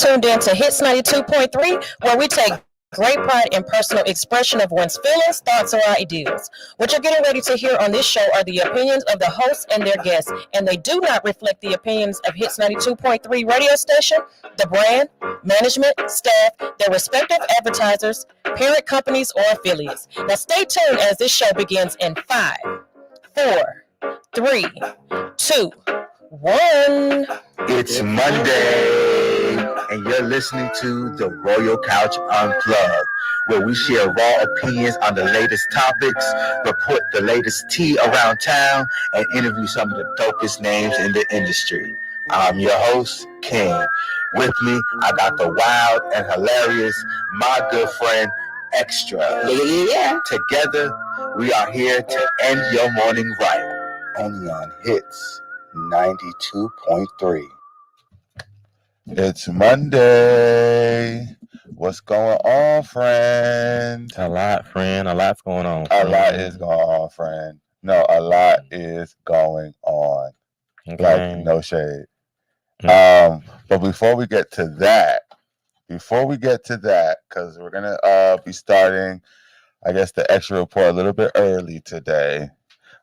tuned in to Hits 92.3, where we take great pride in personal expression of one's feelings, thoughts, or ideas. What you're getting ready to hear on this show are the opinions of the hosts and their guests, and they do not reflect the opinions of Hits 92.3 radio station, the brand, management, staff, their respective advertisers, parent companies, or affiliates. Now stay tuned as this show begins in 5, 4, 3, 2, 1. It's Monday, and you're listening to the Royal Couch Unplugged, where we share raw opinions on the latest topics, report the latest tea around town, and interview some of the dopest names in the industry. I'm your host, King. With me, I got the wild and hilarious, my good friend, Extra. Yeah. Together, we are here to end your morning right, only on Hits 92.3. It's Monday. What's going on, friend? A lot, friend. A lot's going on. A lot is going on, friend. No, a lot is going on. Okay. Like, no shade. But before we get to that, because we're gonna be starting, I guess, the extra report a little bit early today.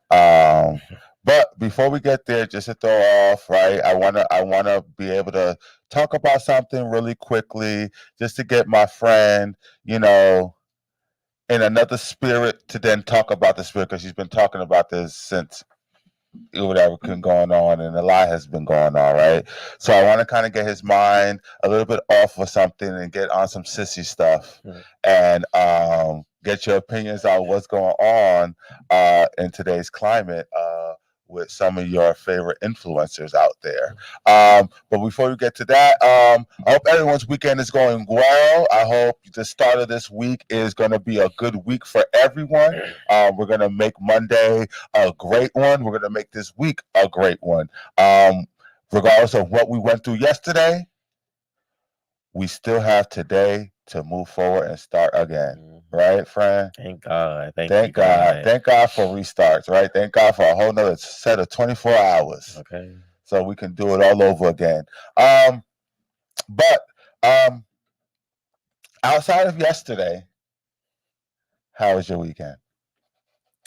But before we get there, just to throw off, right? I wanna be able to talk about something really quickly, just to get my friend, in another spirit to then talk about the spirit, because she's been talking about this since whatever been going on, and a lot has been going on, right? So I want to kind of get his mind a little bit off of something and get on some sissy stuff, and get your opinions on what's going on in today's climate with some of your favorite influencers out there. But before we get to that, I hope everyone's weekend is going well. I hope the start of this week is going to be a good week for everyone. We're going to make Monday a great one. We're going to make this week a great one. Regardless of what we went through yesterday, we still have today to move forward and start again. Right, friend? Thank God. Thank God. Thank God for restarts, right? Thank God for a whole nother set of 24 hours. Okay. So we can do it all over again. But outside of yesterday, how was your weekend?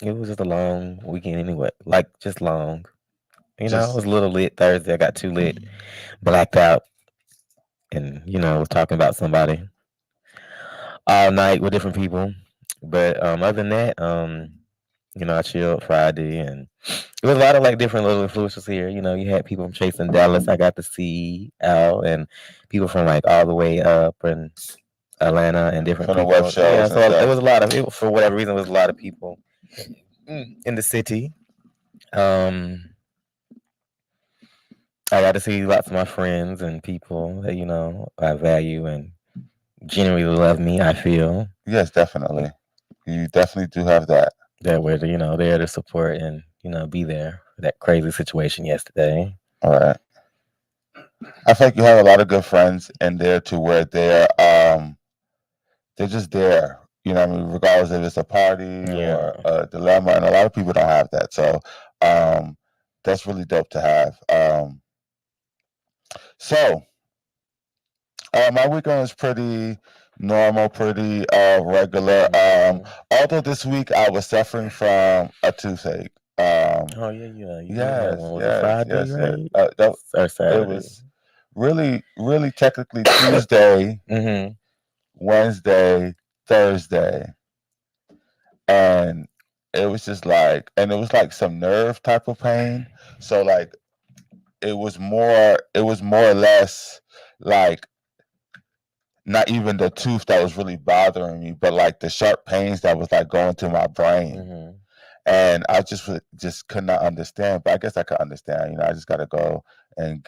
It was just a long weekend anyway. Like, just long. It was a little lit Thursday. I got too lit, blacked out, and, was talking about somebody all night with different people. But other than that, I chilled Friday, and it was a lot of like different little influencers here. You had people from Chasing Dallas. I got to see Al, and people from like all the way up in Atlanta and different From people. the web shows. Yeah, so it was a lot of people. For whatever reason, it was a lot of people in the city. I got to see lots of my friends and people that I value and genuinely love me, I feel. Yes, definitely. You definitely do have that. That we're there to support and be there for that crazy situation yesterday. All right. I think you have a lot of good friends in there to where they're just there. Regardless if it's a party or a dilemma, and a lot of people don't have that. So that's really dope to have. So my weekend was pretty normal, pretty regular. Although this week I was suffering from a toothache. Oh yeah. Yes. Saturday. It was really technically Tuesday, Wednesday, Thursday, and it was just like, and it was like some nerve type of pain. So like, it was more or less like not even the tooth that was really bothering me, but like the sharp pains that was like going to my brain. And I just could not understand, but I guess I could understand. I just got to go and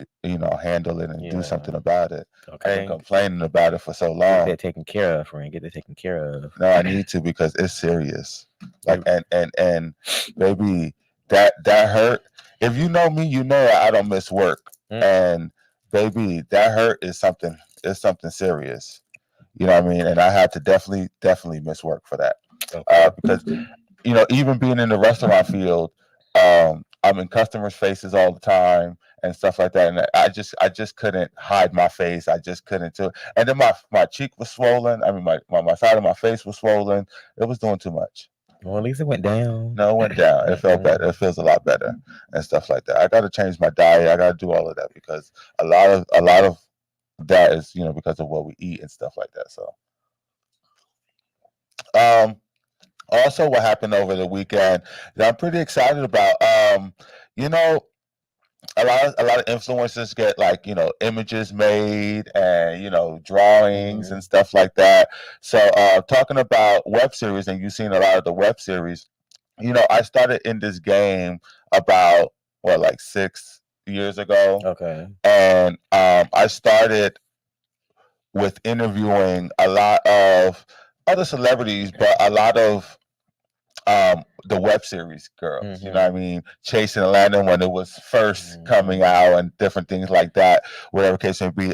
handle it and do something about it. Okay. I've been complaining about it for so long. Get that taken care of, friend. Get that taken care of. No, I need to, because it's serious. Like, and baby, that hurt. If you know me, you know I don't miss work. And baby, that hurt is something. It's something serious. You know what I mean? And I had to definitely miss work for that. Because even being in the restaurant field, I'm in customers' faces all the time and stuff like that, and I just couldn't hide my face. I just couldn't do it. And then my cheek was swollen. I mean, my side of my face was swollen. It was doing too much. Well, at least it went down. No, it went down. It felt better. It feels a lot better and stuff like that. I got to change my diet. I got to do all of that because a lot of that is, you know, because of what we eat and stuff like that. So, also what happened over the weekend that I'm pretty excited about. You know, a lot of influencers get, like, you know, images made and, you know, drawings and stuff like that. So talking about web series, and you've seen a lot of the web series, you know, I started in this game about like 6 years ago. Okay. And I started with interviewing a lot of other celebrities, but a lot of the web series girls, you know what I mean? Chasing Atlanta when it was first coming out and different things like that, whatever case may be.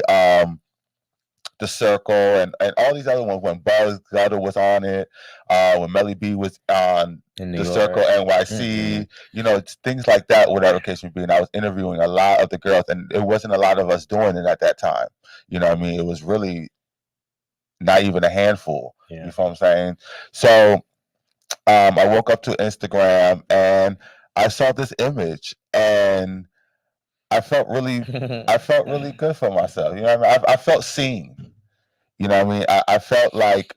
The Circle and all these other ones, when Buzz Gutter was on it, when Melly B was on The Circle NYC, you know, things like that, whatever case may be. And I was interviewing a lot of the girls, and it wasn't a lot of us doing it at that time. You know what I mean? It was really not even a handful. You know what I'm saying? So I woke up to Instagram and I saw this image, and I felt really good for myself. You know what I mean? I felt seen. You know what I mean? I felt like,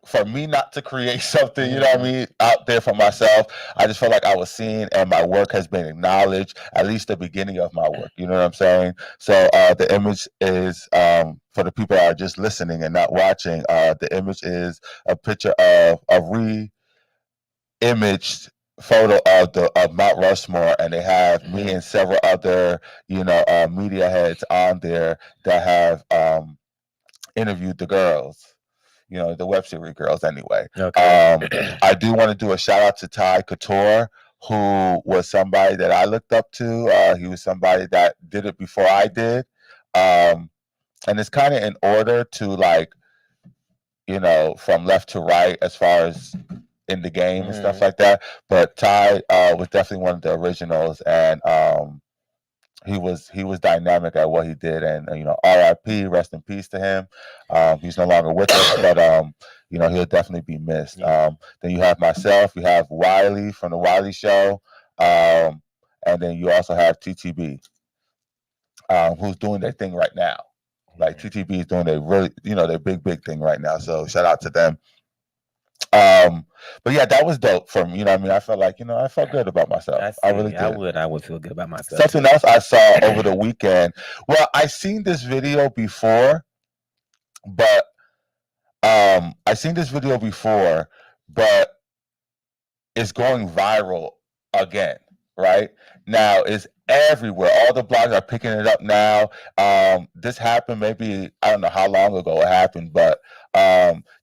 for me not to create something, you know what I mean, out there for myself, I just felt like I was seen and my work has been acknowledged, at least the beginning of my work. You know what I'm saying? So the image is, for the people that are just listening and not watching, the image is a picture of a re-imaged photo of Mount Rushmore, and they have me and several other, you know, media heads on there that have interviewed the girls, you know, the web series girls anyway. Okay. I do want to do a shout out to Ty Couture, who was somebody that I looked up to. He was somebody that did it before I did. And it's kind of in order to, like, you know, from left to right as far as in the game and stuff like that. But Ty was definitely one of the originals, and he was dynamic at what he did. And you know, R.I.P., rest in peace to him. He's no longer with us, but you know, he'll definitely be missed. Then you have myself, you have Wiley from the Wiley Show, and then you also have TTB, who's doing their thing right now. Like, TTB is doing their really, you know, their big thing right now. So shout out to them. But yeah, that was dope for me. You know what I mean? I felt like, you know, I felt good about myself. I really did. I would feel good about myself. Something else I saw over the weekend. Well, I seen this video before, but it's going viral again. Right now, it's everywhere. All the blogs are picking it up now. This happened maybe, I don't know how long ago it happened, but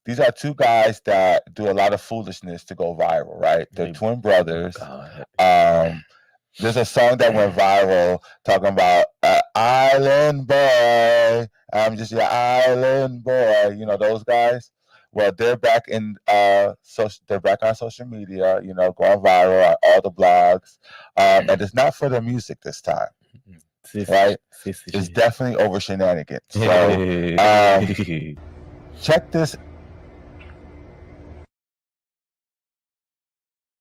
these are two guys that do a lot of foolishness to go viral, right? They're twin brothers. There's a song that went viral talking about island boy. I'm just your island boy. You know those guys. Well, they're back in they're back on social media. You know, going viral on all the blogs, and it's not for the music this time, right? It's definitely over shenanigans. So check this.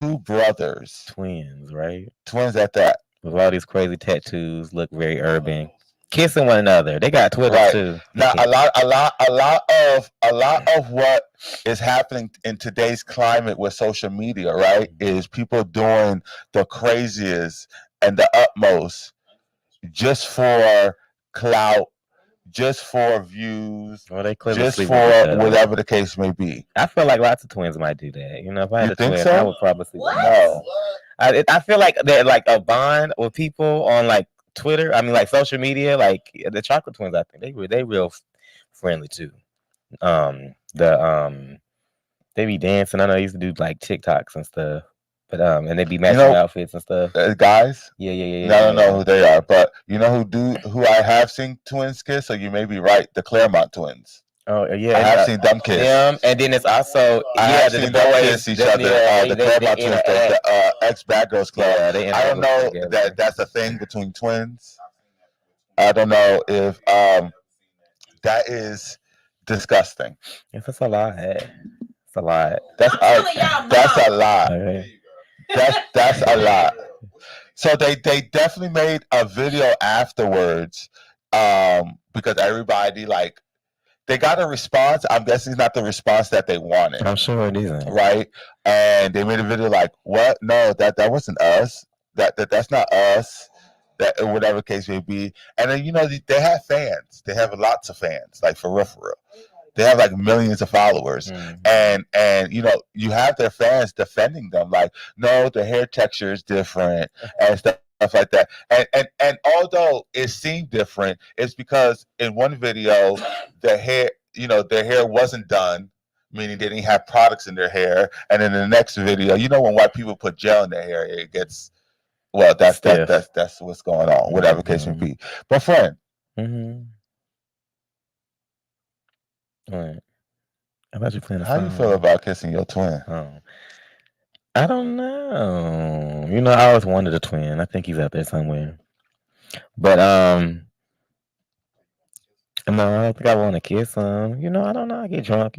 Two brothers, twins, right? Twins at that. With all these crazy tattoos, look very urban, kissing one another. They got Twitter too. Now, a lot of what is happening in today's climate with social media, right, is people doing the craziest and the utmost just for clout, just for views, just for whatever the case may be. I feel like lots of twins might do that. You know, if I had a twin, so? I would probably sleep with no. I feel like they're like a bond with people on like Twitter. I mean, like social media. Like the Chocolate Twins, I think they real friendly too. They be dancing. I know they used to do like TikToks and stuff. But and they be matching outfits and stuff. Guys? Yeah. I don't know who they are, but you know who I have seen twins kiss, so you may be right, the Claremont Twins. Oh yeah, I have seen them kiss. Them, and then it's also I have seen them kiss each other. The Claremont Twins, the ex Bad Girls Club. Yeah, I don't know that that's a thing between twins. I don't know if that is disgusting. Yes, that's a lot. It's a lot. That's a lot. Okay. That's a lot. So they definitely made a video afterwards, because everybody like they got a response. I'm guessing it's not the response that they wanted. I'm sure it isn't. Right? And they made a video like, what? No, that wasn't us. That's not us. That whatever case may be. And then they have fans. They have lots of fans, like for real. They have like millions of followers, and you have their fans defending them, like, no, the hair texture is different and stuff like that. And although it seemed different, it's because in one video their hair wasn't done, meaning they didn't have products in their hair, and in the next video, when white people put gel in their hair, it gets that's what's going on, whatever case may be. But friend. Right. I thought you playing. How you feel about kissing your twin? I don't know. I always wanted a twin. I think he's out there somewhere. But no, I don't think I want to kiss him. I don't know. I get drunk.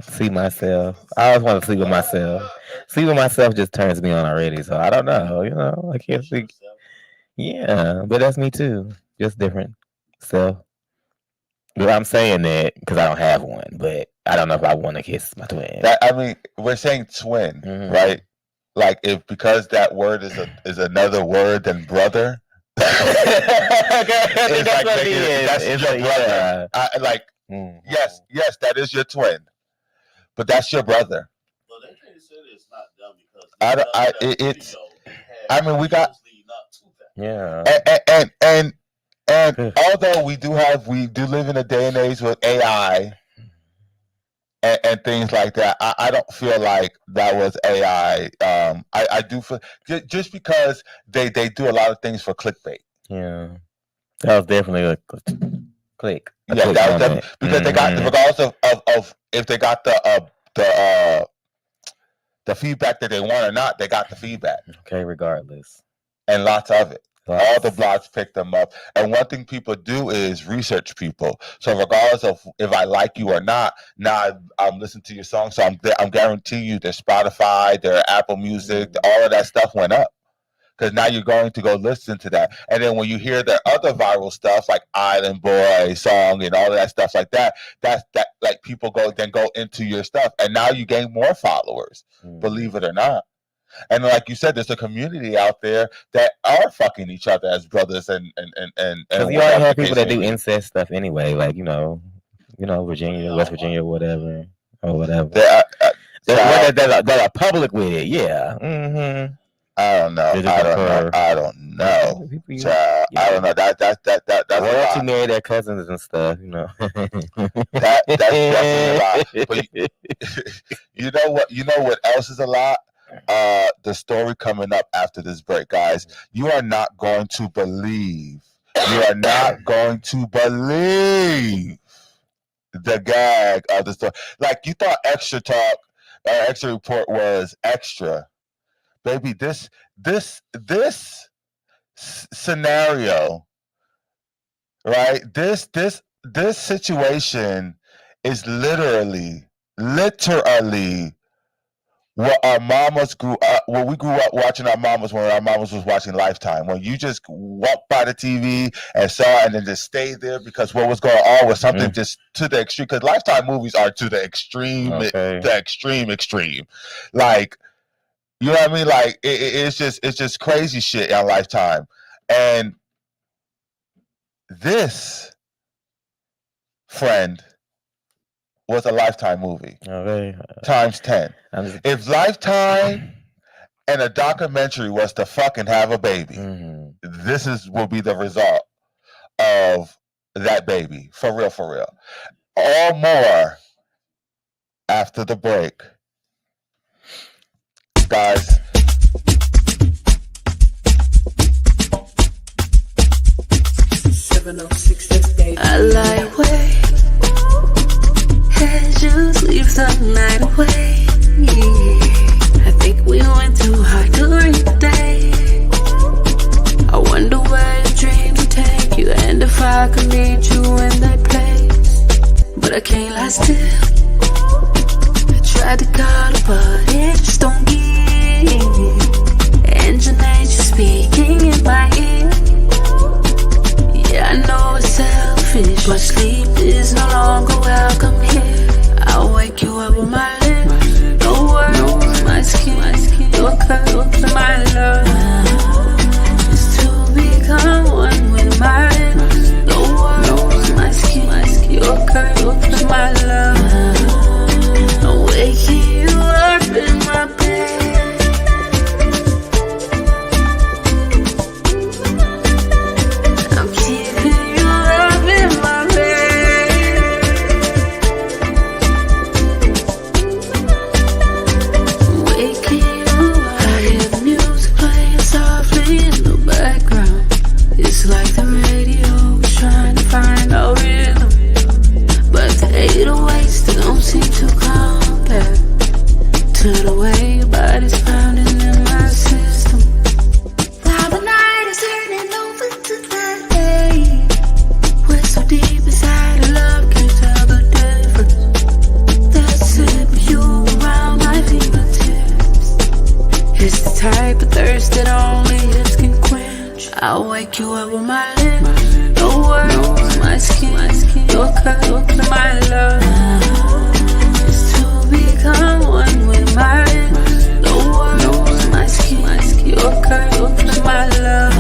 See myself. I always want to sleep with myself. Sleep with myself just turns me on already. So I don't know. I can't think. Yeah, but that's me too. Just different self. But I'm saying that because I don't have one, but I don't know if I want to kiss my twin. We're saying twin, right? Like because that word is another word than brother. It's like that's your brother. Yes, that is your twin, but that's your brother. Well, they can't say it's not done because we got yeah, and although we do live in a day and age with AI and things like that, I don't feel like that was AI. I do feel just because they do a lot of things for clickbait. Yeah, that was definitely a click. Yeah, that was definitely because they got, regardless of if they got the feedback that they want or not, they got the feedback. Okay, regardless, and lots of it. All the blogs pick them up. And one thing people do is research people. So regardless of if I like you or not, now I'm listening to your song. So I'm guaranteeing you their Spotify, their Apple Music, all of that stuff went up. Because now you're going to go listen to that. And then when you hear their other viral stuff like Island Boy song and all of that stuff like that, that like people go into your stuff. And now you gain more followers, believe it or not. And like you said, there's a community out there that are fucking each other as brothers and you already have people that do incest stuff anyway, like Virginia, West Virginia, whatever. That are public with it, yeah. I don't know. I don't know. I don't know. That's royalty marry their cousins and stuff, That's definitely a lot. But you know what else is a lot? The story coming up after this break, guys. You are not going to believe the gag of the story. Like, you thought Extra Talk or Extra Report was extra, baby. This scenario, right? This situation is literally what our mamas we grew up watching our mamas when our mamas was watching Lifetime. When you just walked by the TV and saw it and then just stayed there because what was going on was something just to the extreme. Because Lifetime movies are to the extreme, extreme. Like, you know what I mean? Like, it's just crazy shit on Lifetime. And this, friend, was a Lifetime movie. Okay. Times 10. If Lifetime and a documentary was to fucking have a baby, this will be the result of that baby. For real. All more after the break. Guys. I lie awake just leave the night away. I think we went too hard during the day. I wonder where your dreams will take you, and if I could meet you in that place. But I can't lie still. I tried to call it, but it just don't give. And your nature speaking in my ear. Yeah, I know it's selfish, but sleep is no longer welcome here. I'll wake you up with my lips, no words, my skin, your curves, my love. It's to become one with my lips, no words, my skin, your curves, my love. I'm waking you up in my bed. I'm keeping you up in my bed. Waking you up. I hear the music playing softly in the background. It's like the radio is trying to find our rhythm, but the 808s they don't seem to compare to the way your body's pounding in my system. Now the night is turning over to the day. We're so deep inside our love, can't tell the difference. That's it, but you around my fingertips. It's the type of thirst that only hips can quench. I'll wake you up with my lips, no words, my skin, your curves, my love. It's to become one with my lips, no words, my skin, your curves, my love.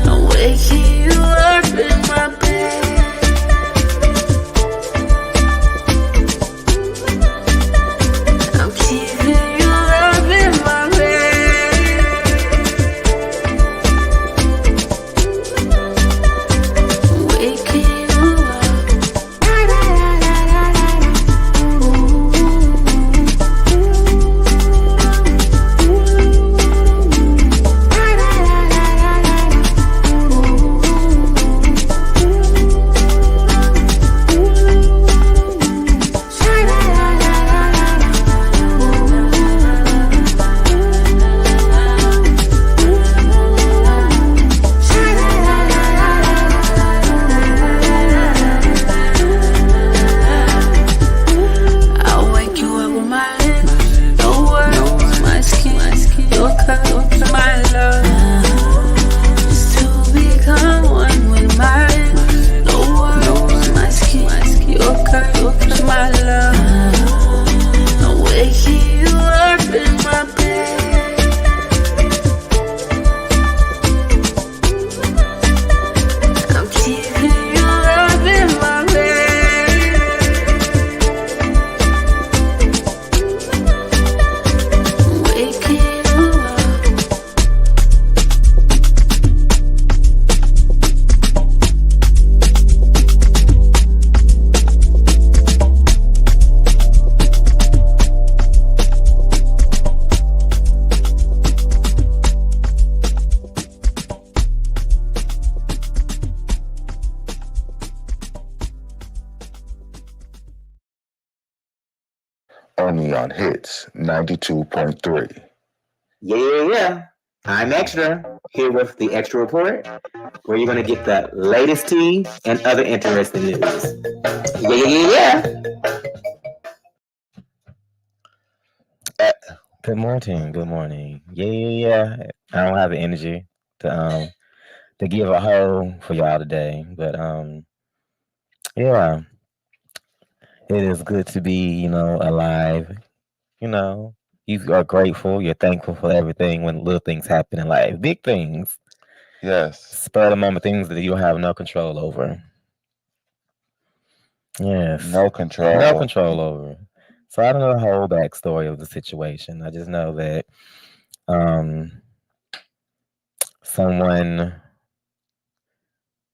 I'm waking you up in my bed. I'm keeping you up in my bed. Waking you up. I'll wake you up with my lips, no words, my skin, your curves, my love. It's to become one with my lips, no words, my skin, your curves, my love. I'm waking you up in my bed. I'm keeping you up in my bed. Waking you up. Only on Hits 92.3. Yeah. I'm Extra, here with the Extra Report, where you're going to get the latest tea and other interesting news. Yeah. Good morning. Yeah. I don't have the energy to give a hoe for y'all today, but yeah, it is good to be, alive. You are grateful, you're thankful for everything when little things happen in life. Big things, Yes. spur of the moment things that you don't have no control over. Yes. No control. No control over. So I don't know the whole backstory of the situation. I just know that someone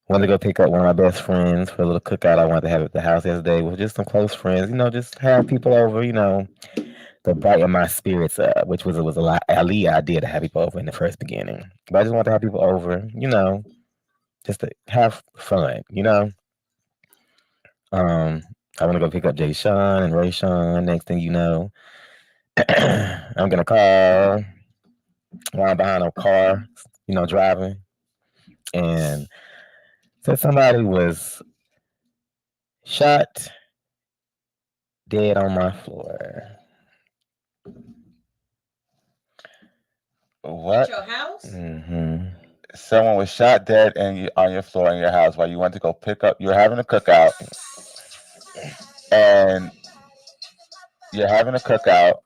wanted to go pick up one of my best friends for a little cookout I wanted to have at the house yesterday with just some close friends. Just have people over, to brighten my spirits up, which was a lead idea to have people over in the first beginning. But I just wanted to have people over, just to have fun, I want to go pick up Jay Sean and Ray Sean. Next thing you know, I'm gonna call while I'm behind a car, driving, and said somebody was shot dead on my floor. What? Your house? Mm-hmm. Someone was shot dead on your floor in your house while you went to go pick up. You're having a cookout, and you're having a cookout,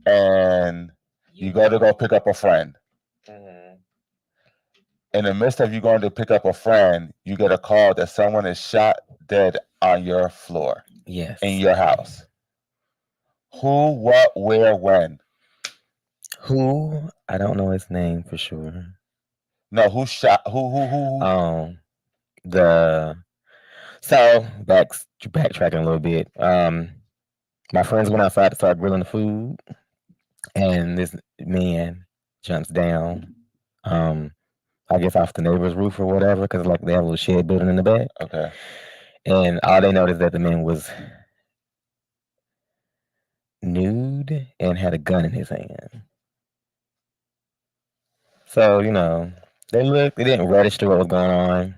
and you go to go pick up a friend. Mm-hmm. In the midst of you going to pick up a friend, you get a call that someone is shot dead on your floor. Yes. In your house. Who, what, where, when? Who? I don't know his name for sure. No, who shot? Who? So backtracking a little bit. My friends went outside to start grilling the food, and this man jumps down. I guess off the neighbor's roof or whatever, because like they have a little shed building in the back. Okay. And all they noticed that the man was nude and had a gun in his hand. So, they didn't register what was going on.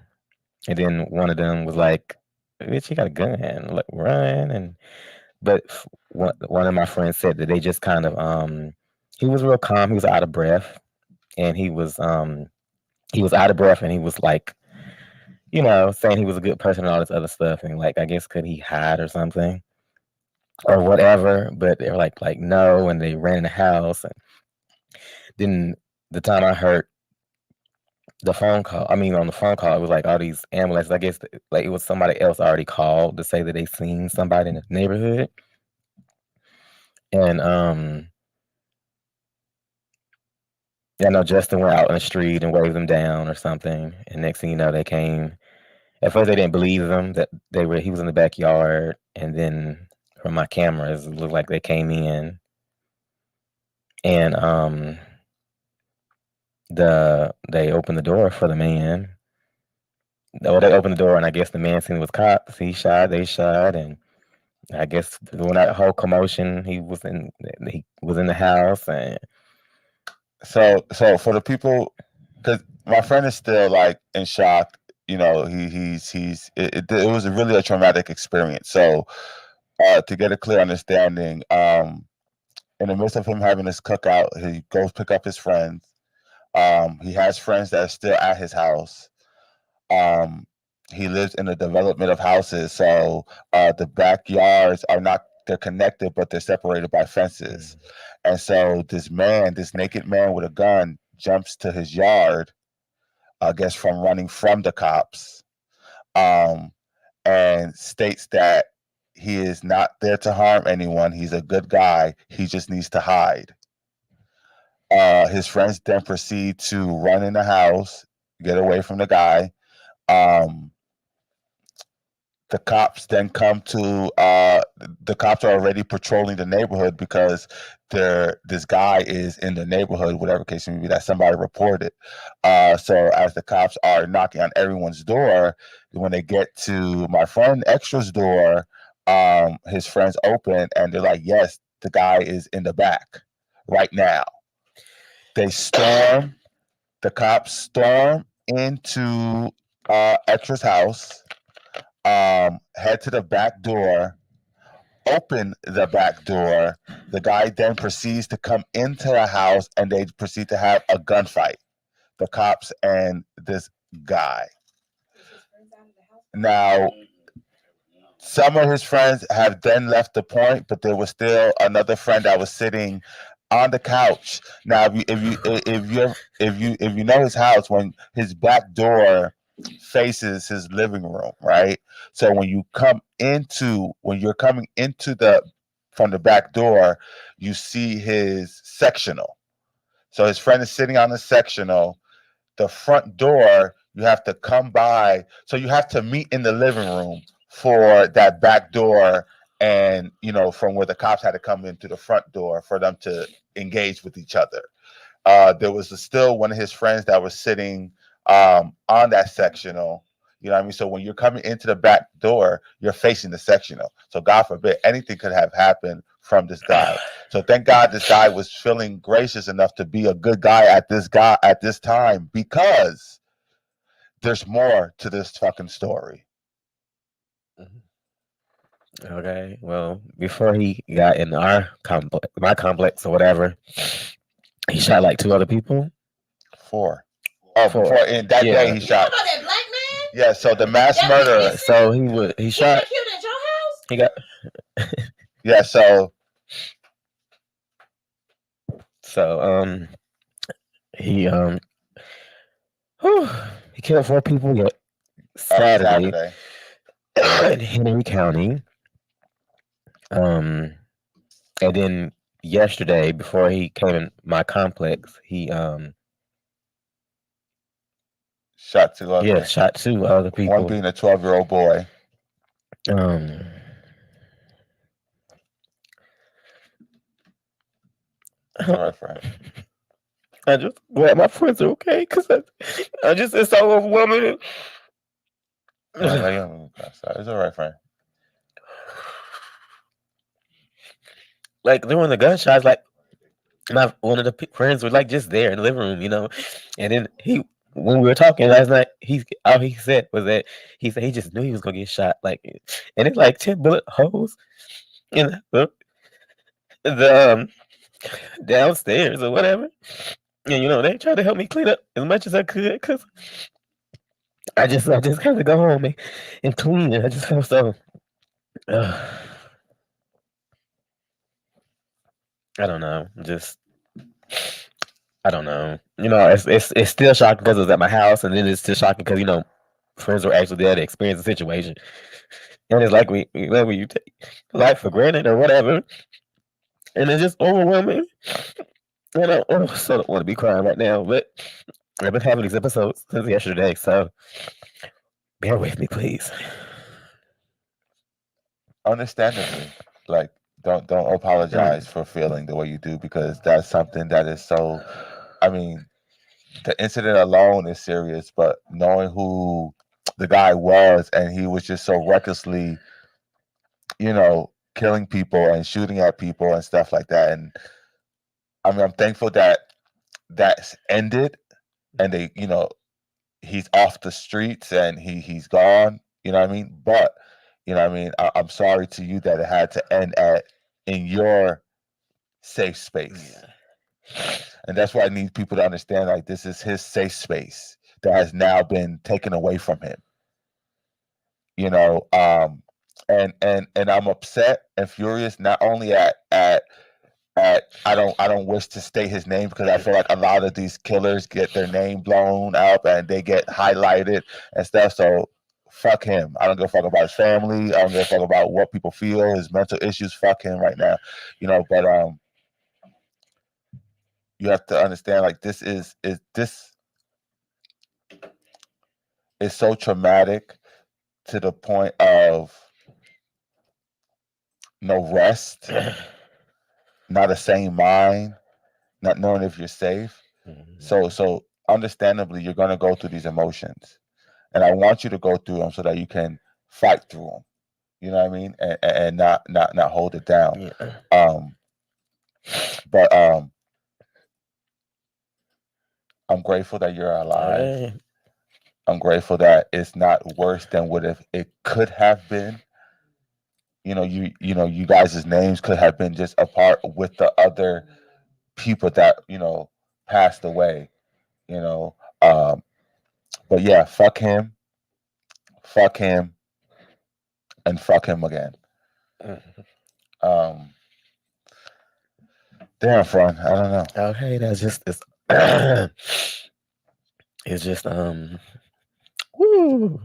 And then one of them was like, bitch, he got a gun and like run. But one of my friends said that they just kind of, he was real calm. He was out of breath, and he was out of breath, and he was like, saying he was a good person and all this other stuff. And like, I guess could he hide or something or whatever? But they were like no, and they ran in the house. And then the time I heard the phone call, on the phone call, it was like all these ambulances. I guess like it was somebody else already called to say that they seen somebody in the neighborhood. And I know Justin went out in the street and waved them down or something. And next thing you know, they came. At first, they didn't believe him that he was in the backyard. And then from my cameras, it looked like they came in. And they opened the door for the man. Well, they opened the door, and I guess the man seen it was cops. They shot, and I guess when that whole commotion, he was in the house. And so for the people, because my friend is still like in shock. It was really a traumatic experience. So to get a clear understanding, in the midst of him having his cookout, he goes pick up his friends. He has friends that are still at his house. He lives in a development of houses, so the backyards they're connected, but they're separated by fences. And so this naked man with a gun jumps to his yard, I guess from running from the cops, and states that he is not there to harm anyone. He's a good guy. He just needs to hide. His friends then proceed to run in the house, get away from the guy. The cops then come to, the cops are already patrolling the neighborhood because this guy is in the neighborhood, whatever case may be, that somebody reported. So as the cops are knocking on everyone's door, when they get to my friend Extra's door, his friends open and they're like, yes, the guy is in the back right now. The cops storm into Extra's house, head to the back door, open the back door. The guy then proceeds to come into the house and they proceed to have a gunfight. The cops and this guy. Now, some of his friends have then left the point, but there was still another friend that was sitting on the couch. Now, if you know his house, when his back door faces his living room, right? So when you're coming into from the back door, you see his sectional. So his friend is sitting on the sectional. The front door, you have to come by. So you have to meet in the living room for that back door, and from where the cops had to come into the front door for them to engage with each other. There was still one of his friends that was sitting on that sectional. You know what I mean? So when you're coming into the back door, you're facing the sectional. So God forbid anything could have happened from this guy. So thank God this guy was feeling gracious enough to be a good guy at this time, because there's more to this fucking story. Okay, well, before he got in my complex or whatever, he shot like 2 other people. 4. Oh, Four. before in that Yeah. day he shot. about that black man? Yeah, so the mass That murderer. man- So he He shot. got killed at your house? He got Yeah, so he he killed 4 people yet Saturday in Henry County. And then yesterday, before he came in my complex, he shot 2 other. shot 2 other people. One being a 12-year-old boy. It's all right, Frank. I just glad my friends are okay, because it's so overwhelming. It's all right, Frank. Like during the gunshots, like one of the friends was like just there in the living room, and then when we were talking last night, all he said was that he said he just knew he was gonna get shot, like, and it's like 10 bullet holes in the downstairs or whatever, and they tried to help me clean up as much as I could, because I just kind of go home and clean it. I just felt so. I don't know. I don't know. It's still shocking because it was at my house, and then it's still shocking because friends were actually there to experience the situation, and it's like when you take life for granted or whatever, and it's just overwhelming. And I also don't want to be crying right now, but I've been having these episodes since yesterday, so bear with me, please. Understandably, like don't apologize for feeling the way you do, because that's something that is so. I mean, the incident alone is serious, but knowing who the guy was, and he was just so recklessly, killing people and shooting at people and stuff like that. And I mean, I'm thankful that that's ended, and they, he's off the streets and he's gone. You know what I mean? But I'm sorry to you that it had to end in your safe space. Yeah. And that's why I need people to understand, like, this is his safe space that has now been taken away from him. And I'm upset and furious, not only at I don't wish to state his name, because I feel like a lot of these killers get their name blown up and they get highlighted and stuff. So fuck him. I don't give a fuck about his family. I don't give a fuck about what people feel, his mental issues. Fuck him right now. But you have to understand, like, this is so traumatic to the point of no rest, not a sane mind, not knowing if you're safe. Mm-hmm. So understandably, you're going to go through these emotions, and I want you to go through them so that you can fight through them. You know what I mean? And not hold it down. Yeah. But I'm grateful that you're alive. Right. I'm grateful that it's not worse than what it could have been. You guys' names could have been just apart with the other people that passed away. But yeah, fuck him, and fuck him again. Damn, Fran, I don't know. Okay, that's just it's. It's just woo.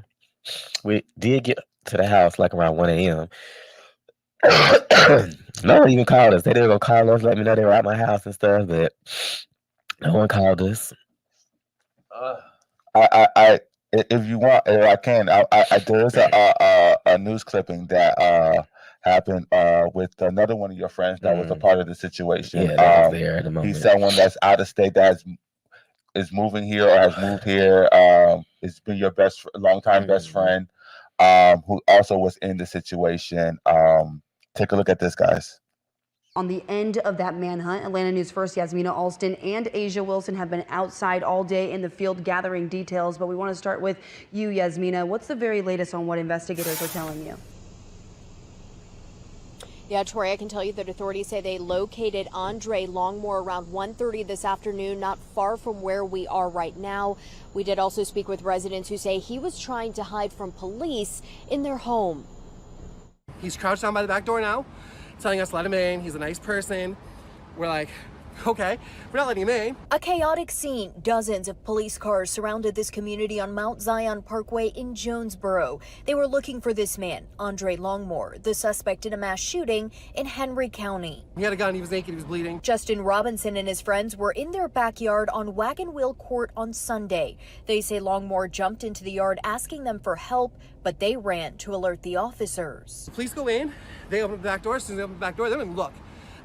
We did get to the house like around 1 a.m. No one even called us. They didn't go call us, let me know they were at my house and stuff, but no one called us. I if you want, or I can. There is a news clipping that happened with another one of your friends that was a part of the situation. Yeah, that was there at the moment. He's someone that's out of state, that's is moving here or has moved here. It's been your longtime best friend, who also was in the situation. Take a look at this, guys. On the end of that manhunt, Atlanta News First Yasmina Alston and Asia Wilson have been outside all day in the field gathering details. But we want to start with you, Yasmina. What's the very latest on what investigators are telling you? Yeah, Tori, I can tell you that authorities say they located Andre Longmore around 1:30 this afternoon, not far from where we are right now. We did also speak with residents who say he was trying to hide from police in their home. He's crouched down by the back door now, telling us let him in. He's a nice person. We're like, okay, we're not letting him in. A chaotic scene. Dozens of police cars surrounded this community on Mount Zion Parkway in Jonesboro. They were looking for this man, Andre Longmore, the suspect in a mass shooting in Henry County. He had a gun, he was naked, he was bleeding. Justin Robinson and his friends were in their backyard on Wagon Wheel Court on Sunday. They say Longmore jumped into the yard asking them for help, but they ran to alert the officers. The police go in, they open the back door. As soon as they open the back door, they don't even look.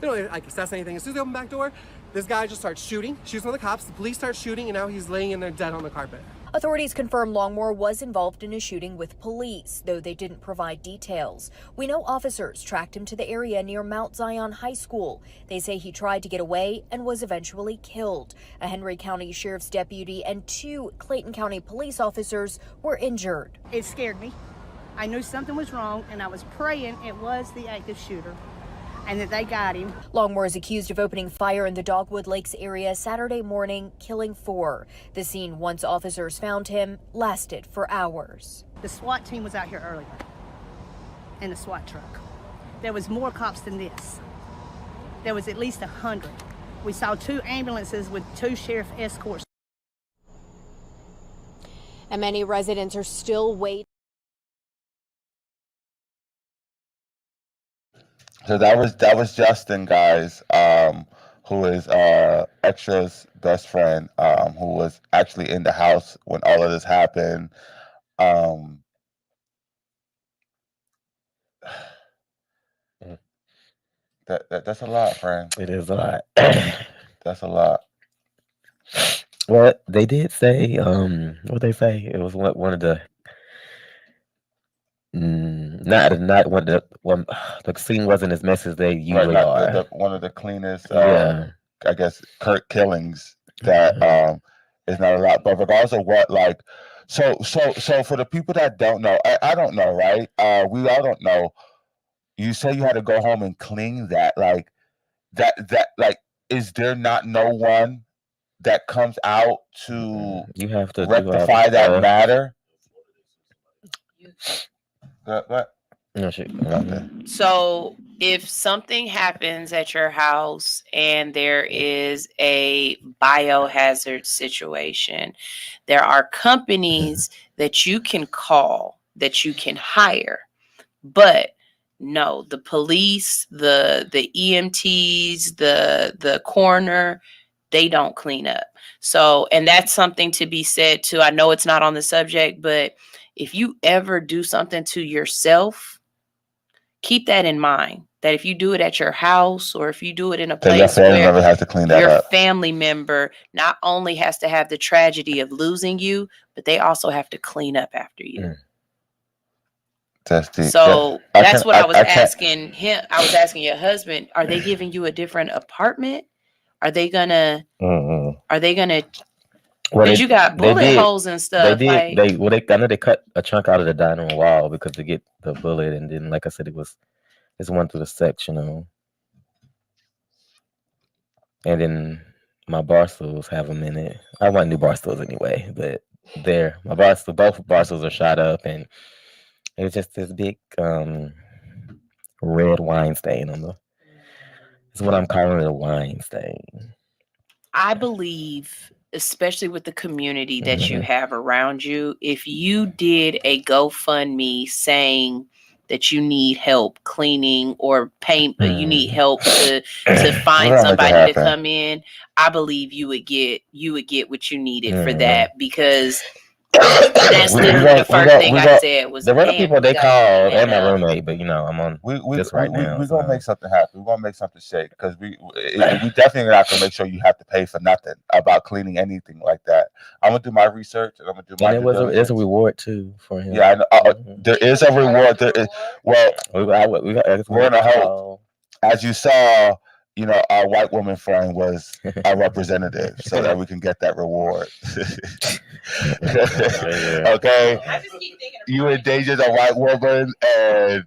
They don't even assess anything. As soon as they open the back door, this guy just starts shooting. Shoots one of the cops. The police start shooting, and now he's laying in there dead on the carpet. Authorities confirm Longmore was involved in a shooting with police, though they didn't provide details. We know officers tracked him to the area near Mount Zion High School. They say he tried to get away and was eventually killed. A Henry County Sheriff's deputy and 2 Clayton County police officers were injured. It scared me. I knew something was wrong, and I was praying it was the active shooter and that they got him. Longmore is accused of opening fire in the Dogwood Lakes area Saturday morning, killing 4. The scene, once officers found him, lasted for hours. The SWAT team was out here earlier in the SWAT truck. There was more cops than this. There was at least 100. We saw 2 ambulances with 2 sheriff escorts. And many residents are still waiting. So that was Justin, guys, who is Extra's best friend, who was actually in the house when all of this happened. That's a lot, friend. It is a lot. That's a lot. Well, they did say, what they say? It was one of the not one of the scene wasn't as messy as they usually are. One of the cleanest, Yeah. I guess, killings that is not a lot. But regardless of what, like, so for the people that don't know, I don't know, right? We all don't know. You say you had to go home and clean that, like is there not no one that comes out to You have to rectify that matter? What? No shit. Okay. So if something happens at your house and there is a biohazard situation, there are companies that you can call, that you can hire. But no, the police, the EMTs, the coroner, they don't clean up. So, and that's something to be said too. I know it's not on the subject, but if you ever do something to yourself, keep that in mind, that if you do it at your house or if you do it in a place where has to clean that your up. family member not only has to have the tragedy of losing you, but they also have to clean up after you. That's deep. So that's what I was asking him. I was asking your husband, are they giving you a different apartment? Are they gonna, Well, because you got bullet holes and stuff. I know they cut a chunk out of the dining room wall because to get the bullet, and then like I said, it's one through the section, and then my bar stools have them in it. I want new bar stools anyway, but both bar stools are shot up, and it's just this big red wine stain on the. It's what I'm calling it, a wine stain. I believe, especially with the community that you have around you, if you did a GoFundMe saying that you need help cleaning or paint, but you need help to find somebody to come in, I believe you would get what you needed for that, because That's the first thing I said was, the other people they called and my up. roommate, but I'm on this right now. We're gonna make something happen. We're gonna make something shake because we definitely not gonna make sure you have to pay for nothing about cleaning anything like that. I'm gonna do my research and I'm gonna do my. And there's a reward too for him. Yeah, I know. There is a reward. There is. Well, we're gonna hope. As you saw, our white woman friend was our representative, so that we can get that reward. Okay, you endangered a white woman, and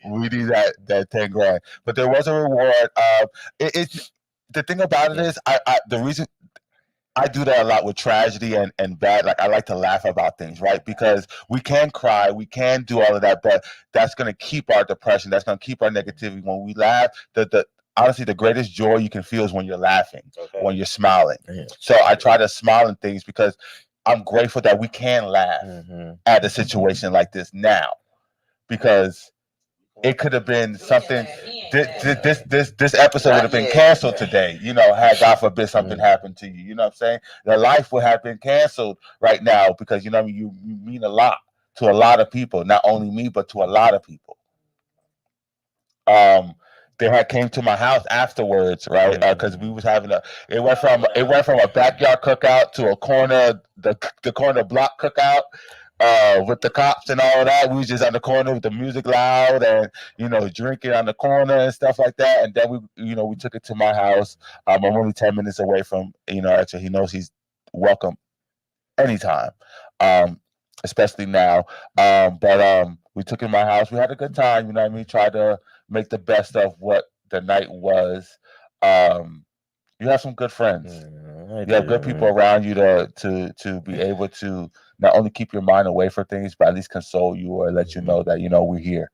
we need that 10 grand. But there was a reward. It's the thing about it is, the reason I do that a lot with tragedy and bad. Like, I like to laugh about things, right? Because we can cry, we can do all of that, but that's going to keep our depression. That's going to keep our negativity. When we laugh, honestly, the greatest joy you can feel is when you're laughing, when you're smiling. So I try to smile in things because I'm grateful that we can laugh at a situation like this now, because it could have been something. This episode would have been canceled today. Had God forbid something happened to you. You know what I'm saying? The life would have been canceled right now because you mean a lot to a lot of people. Not only me, but to a lot of people. They had came to my house afterwards, right? Because we was having it went from a backyard cookout to a the corner block cookout. With the cops and all of that, we was just on the corner with the music loud and drinking on the corner and stuff like that. And then we took it to my house. I'm only 10 minutes away from actually he knows he's welcome anytime, especially now. But we took it to my house. We had a good time. You know what I mean? Tried to make the best of what the night was. You have some good friends. You have good people around you to be able to not only keep your mind away from things, but at least console you or let you know that we're here.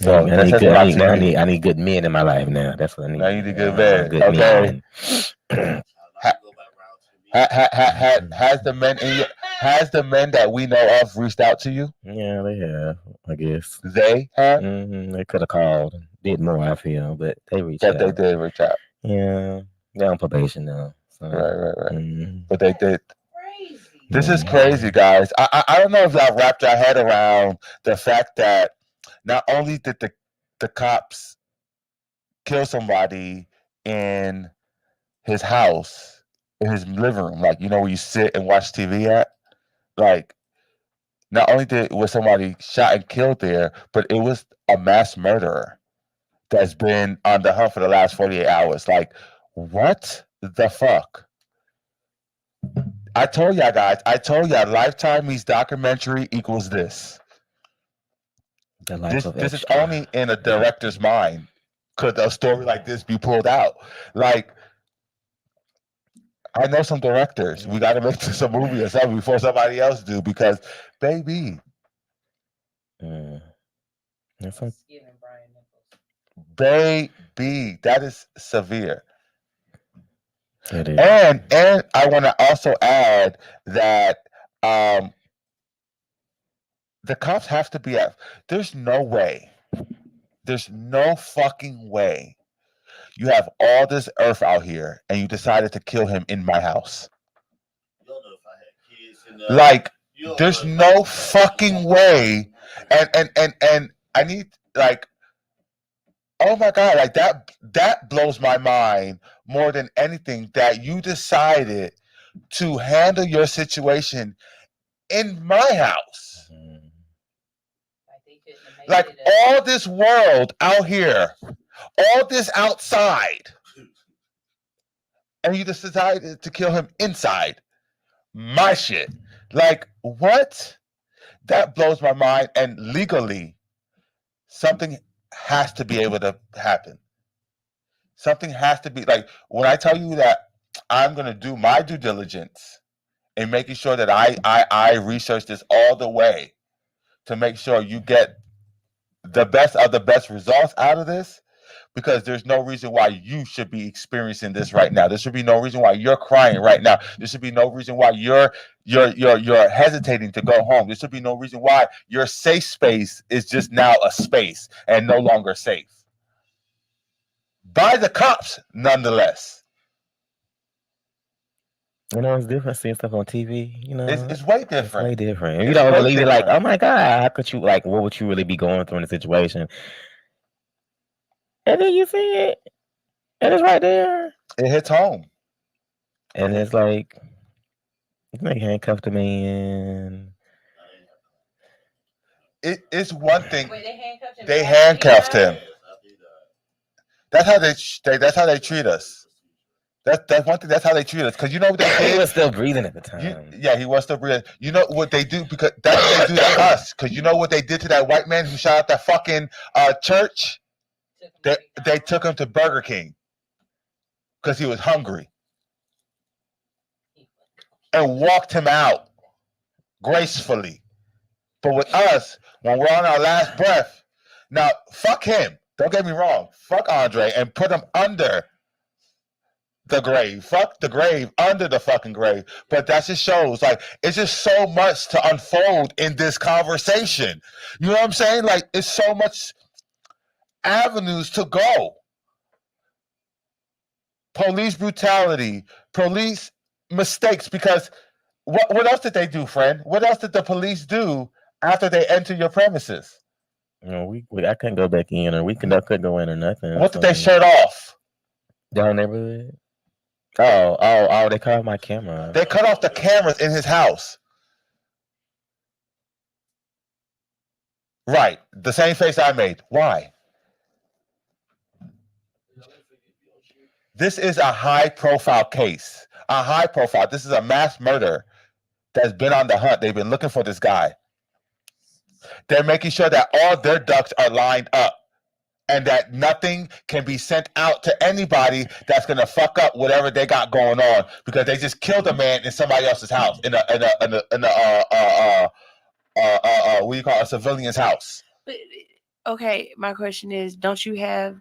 So I need good men in my life now. That's what I need. Now you need good men. Okay. Has the men that we know of reached out to you? Yeah, they have. I guess they have. They could have called and did more. I feel, but they reached out. They did reach out. Yeah, they're on probation now. So. Right. But they did. This is crazy, guys. I don't know if y'all wrapped your head around the fact that not only did the cops kill somebody in his house, in his living room, like where you sit and watch TV at, like not only was somebody shot and killed there, but it was a mass murderer that's been on the hunt for the last 48 hours. Like, what the fuck? I told y'all, guys. Lifetime means documentary equals this. This is only in a director's mind could a story like this be pulled out. Like, I know some directors. We got to make this a movie or something before somebody else do, because, baby. Baby, that is severe. And I want to also add that the cops have to be there's no fucking way you have all this earth out here and you decided to kill him in my house. Like, there's no fucking way. And I need, like, oh my God, like that blows my mind more than anything, that you decided to handle your situation in my house. Like, all this world out here, all this outside, and you just decided to kill him inside my shit. Like, what? That blows my mind. And legally, something has to be able to happen. Something has to be, like, when I tell you that I'm going to do my due diligence in making sure that I research this all the way to make sure you get the best of the best results out of this, because there's no reason why you should be experiencing this right now. There should be no reason why you're crying right now. There should be no reason why you're hesitating to go home. There should be no reason why your safe space is just now a space and no longer safe. By the cops, nonetheless. You know, it's different seeing stuff on TV. You know, It's way it's way different. different. It's You don't way believe it. Like, different. oh my God, how could you? Like, what would you really be going through in a situation? And then you see it, and it's right there, It hits home. and it's like they handcuffed a man. It's one thing. Wait, they handcuffed him. They after he handcuffed died? him. That's how that's how they treat us. That's one thing. That's how they treat us. Because you know what they He did. was still breathing at the time. Yeah, he was still breathing. You know what they do? Because that's what they do to us. Because you know what they did to that white man who shot up that fucking church? They took him to Burger King because he was hungry and walked him out gracefully. But with us, when we're on our last breath, now fuck him. Don't get me wrong. Fuck Andre and put him under the grave. Fuck the grave under the fucking grave. But that just shows, like, it's just so much to unfold in this conversation. You know what I'm saying? Like, it's so much avenues to go. Police brutality, police mistakes, because what else did they do, friend? What else did the police do after they enter your premises? You know, I couldn't go back in, or couldn't go in or nothing. What did they shut off? Down neighborhood. Oh! They cut off my camera. They cut off the cameras in his house. Right, the same face I made. Why? This is a high-profile case. A high-profile. This is a mass murder that's been on the hunt. They've been looking for this guy. They're making sure that all their ducks are lined up and that nothing can be sent out to anybody that's going to fuck up whatever they got going on, because they just killed a man in somebody else's house, in a what do you call it, a civilian's house. But, okay, my question is, don't you have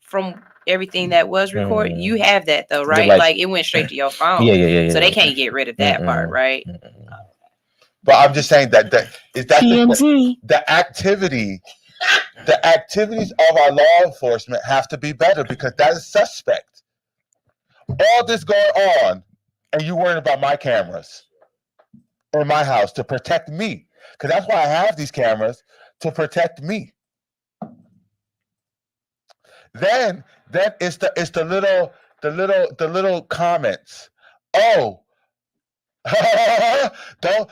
from everything that was recorded? You have that though, right? Like it went straight to your phone. Yeah. So they can't get rid of that part, right? But I'm just saying that is that TMZ. the activities of our law enforcement have to be better, because that is suspect. All this going on, and you worrying about my cameras in my house to protect me, because that's why I have these cameras, to protect me. Then it's the little comments. Oh, don't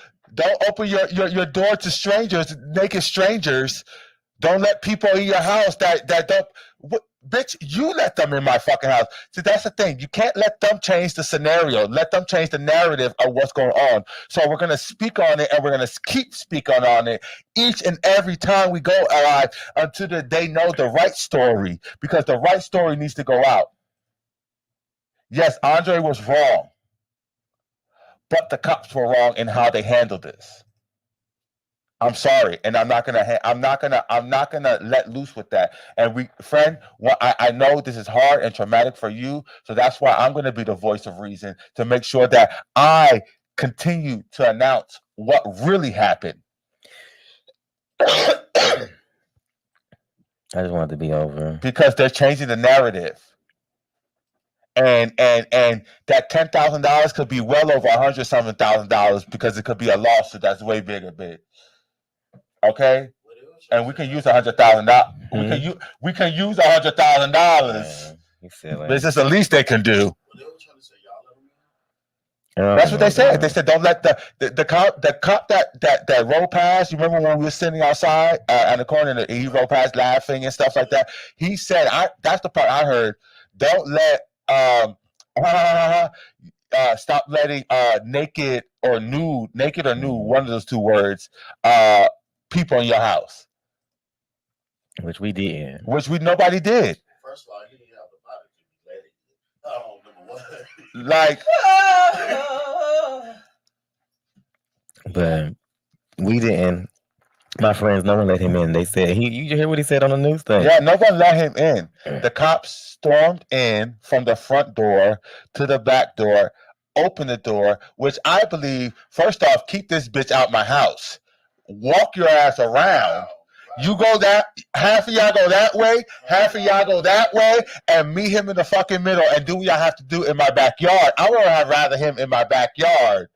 open your door to strangers, naked strangers. Don't let people in your house that don't. Bitch, you let them in my fucking house. See, that's the thing. You can't let them change the scenario. Let them change the narrative of what's going on. So we're going to speak on it, and we're going to keep speaking on it each and every time we go live until they know the right story, because the right story needs to go out. Yes, Andre was wrong, but the cops were wrong in how they handled this. I'm sorry, and I'm not gonna let loose with that. And I know this is hard and traumatic for you, so that's why I'm gonna be the voice of reason to make sure that I continue to announce what really happened. I just want it to be over, because they're changing the narrative, and that $10,000 could be well over $100,000, because it could be a lawsuit that's way bigger, bitch. Okay, and we can use $100,000. We can use $100,000. This is the least they can do. That's what they said. They said don't let the cop that rolled past. You remember when we were sitting outside on the corner and he rolled past laughing and stuff like that. He said, that's the part I heard. Don't let stop letting naked or nude, one of those two words, people in your house, which we did, nobody did. First of all, you didn't have the body to be let it. Like, but we didn't. My friends, no one let him in. They said you hear what he said on the news thing? Yeah, no one let him in. The cops stormed in from the front door to the back door, opened the door, which I believe, first off, keep this bitch out my house. Walk your ass around You go that, half of y'all go that way, half of y'all go that way, and meet him in the fucking middle and do what y'all have to do in my backyard. I would have rather him in my backyard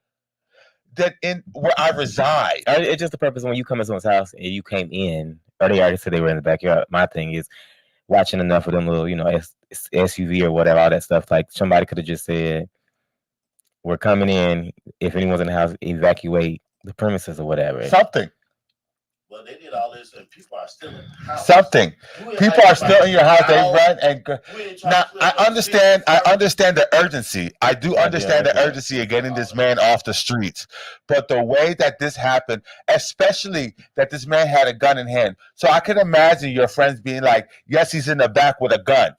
than in where I reside. It's just the purpose when you come to someone's house and you came in, or they already said they were in the backyard. My thing is watching enough of them little, SUV or whatever, all that stuff. Like somebody could have just said, we're coming in. If anyone's in the house, evacuate the premises or whatever. Something. Well, they did all this, and people are still in the house. Something. People are still in your house. They run and go. Now, I understand the urgency. I do understand the urgency of getting this man off the streets. But the way that this happened, especially that this man had a gun in hand. So I can imagine your friends being like, yes, he's in the back with a gun.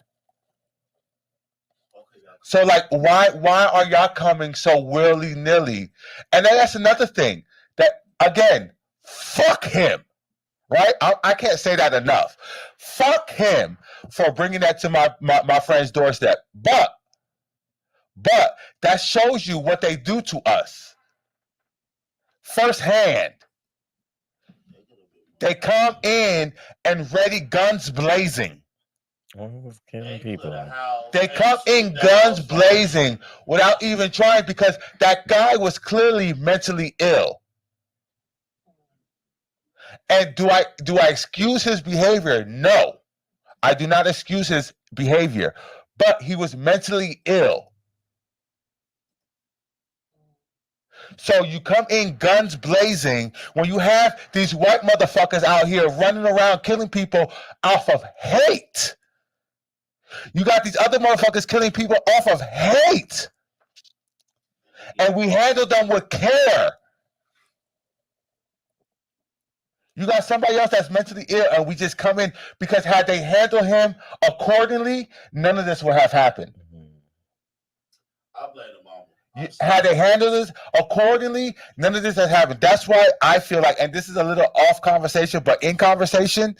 So, like, why are y'all coming so willy-nilly? And then that's another thing. That, again, fuck him. Right? I can't say that enough. Fuck him for bringing that to my friend's doorstep. But that shows you what they do to us. Firsthand. They come in and ready, guns blazing. Killing people. They come in guns blazing without even trying, because that guy was clearly mentally ill. And do I excuse his behavior? No, I do not excuse his behavior, but he was mentally ill. So you come in guns blazing when you have these white motherfuckers out here running around killing people off of hate. You got these other motherfuckers killing people off of hate. And we handle them with care. You got somebody else that's mentally ill, and we just come in, because had they handled him accordingly, none of this would have happened. I blame the mama. Had they handled this accordingly, none of this has happened. That's why I feel like, and this is a little off conversation, but in conversation,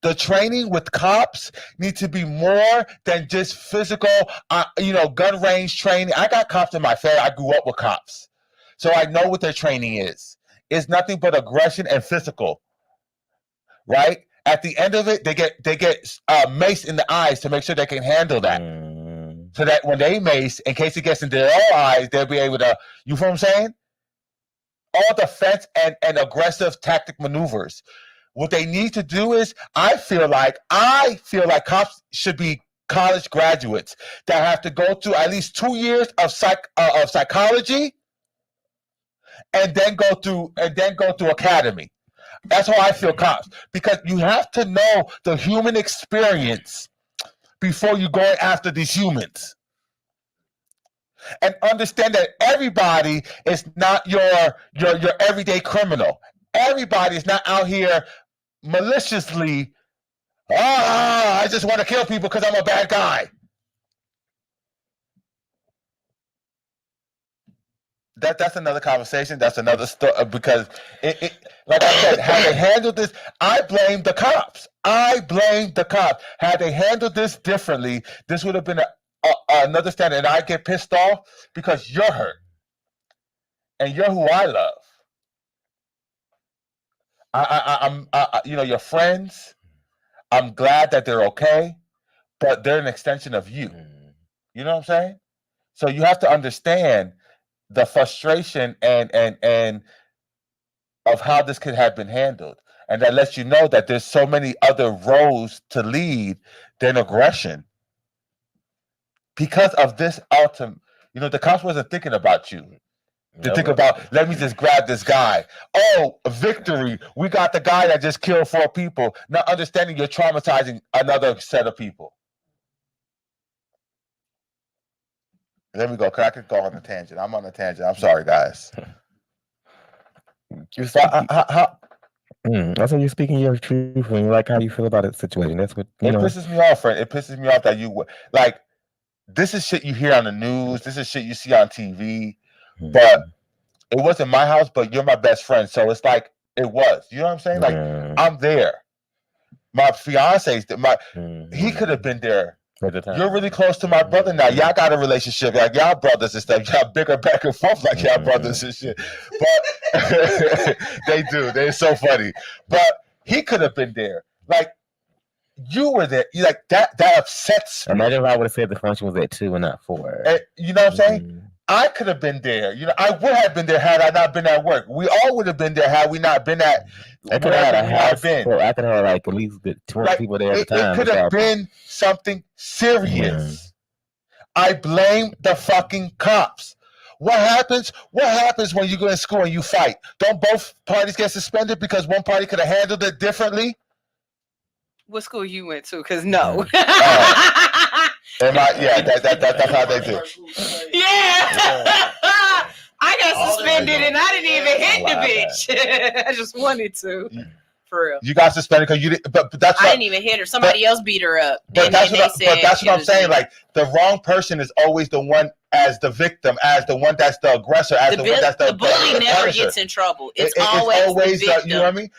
the training with cops needs to be more than just physical, gun range training. I got cops in my family. I grew up with cops, so I know what their training is. It's nothing but aggression and physical, right? At the end of it, they get mace in the eyes to make sure they can handle that. So that when they mace, in case it gets into their own eyes, they'll be able to, you feel what I'm saying? All defense and aggressive tactic maneuvers. What they need to do is, I feel like cops should be college graduates that have to go through at least 2 years of psychology, and then go through academy. That's how I feel cops, because you have to know the human experience before you go after these humans, and understand that everybody is not your everyday criminal. Everybody is not out here maliciously. I just want to kill people because I'm a bad guy. That's another conversation. That's another story, because it like I said, had they handled this, I blame the cops. Had they handled this differently, this would have been another standard. And I get pissed off because you're hurt, and you're who I love. I'm your friends. I'm glad that they're okay, but they're an extension of you. You know what I'm saying? So you have to understand the frustration and of how this could have been handled. And that lets you know that there's so many other roads to lead than aggression. Because of this ultimate, the cops wasn't thinking about you. They think about, let me just grab this guy. Oh, victory. We got the guy that just killed 4 people. Not understanding you're traumatizing another set of people. There we go. I could go on a tangent. I'm on a tangent. I'm sorry, guys. That's when you're speaking your truth, and like how you feel about the situation. That's what it pisses me off, friend. It pisses me off that you like. This is shit you hear on the news. This is shit you see on TV. But it wasn't my house. But you're my best friend, so it's like it was. You know what I'm saying? Like I'm there. My fiance's he could have been there. You're really close to my brother now. Y'all got a relationship, like y'all brothers and stuff. Y'all bigger back and forth like y'all brothers and shit. But they do. They're so funny. But He could have been there. Like, you were there. You like that upsets me. Imagine if I would have said the function was at 2 and not 4. And, you know what I'm saying? I could have been there. You know, I would have been there had I not been at work. We all would have been there had we not been at. I could have had a house. I could have had like at least 20 people there at the time. It could have been something serious. I blame the fucking cops. What happens? What happens when you go in school and you fight? Don't both parties get suspended because one party could have handled it differently? What school you went to? Because no. That's how they do. Yeah. I got suspended and I didn't even hit the bitch. I just wanted to. For real. You got suspended because you didn't, but that's I didn't even hit her. Somebody else beat her up. But that's what I'm saying. Like, the wrong person is always the one as the victim, as the one that's the aggressor, as the one that's the bully never punisher. Gets in trouble. It's always the victim. You know what I mean?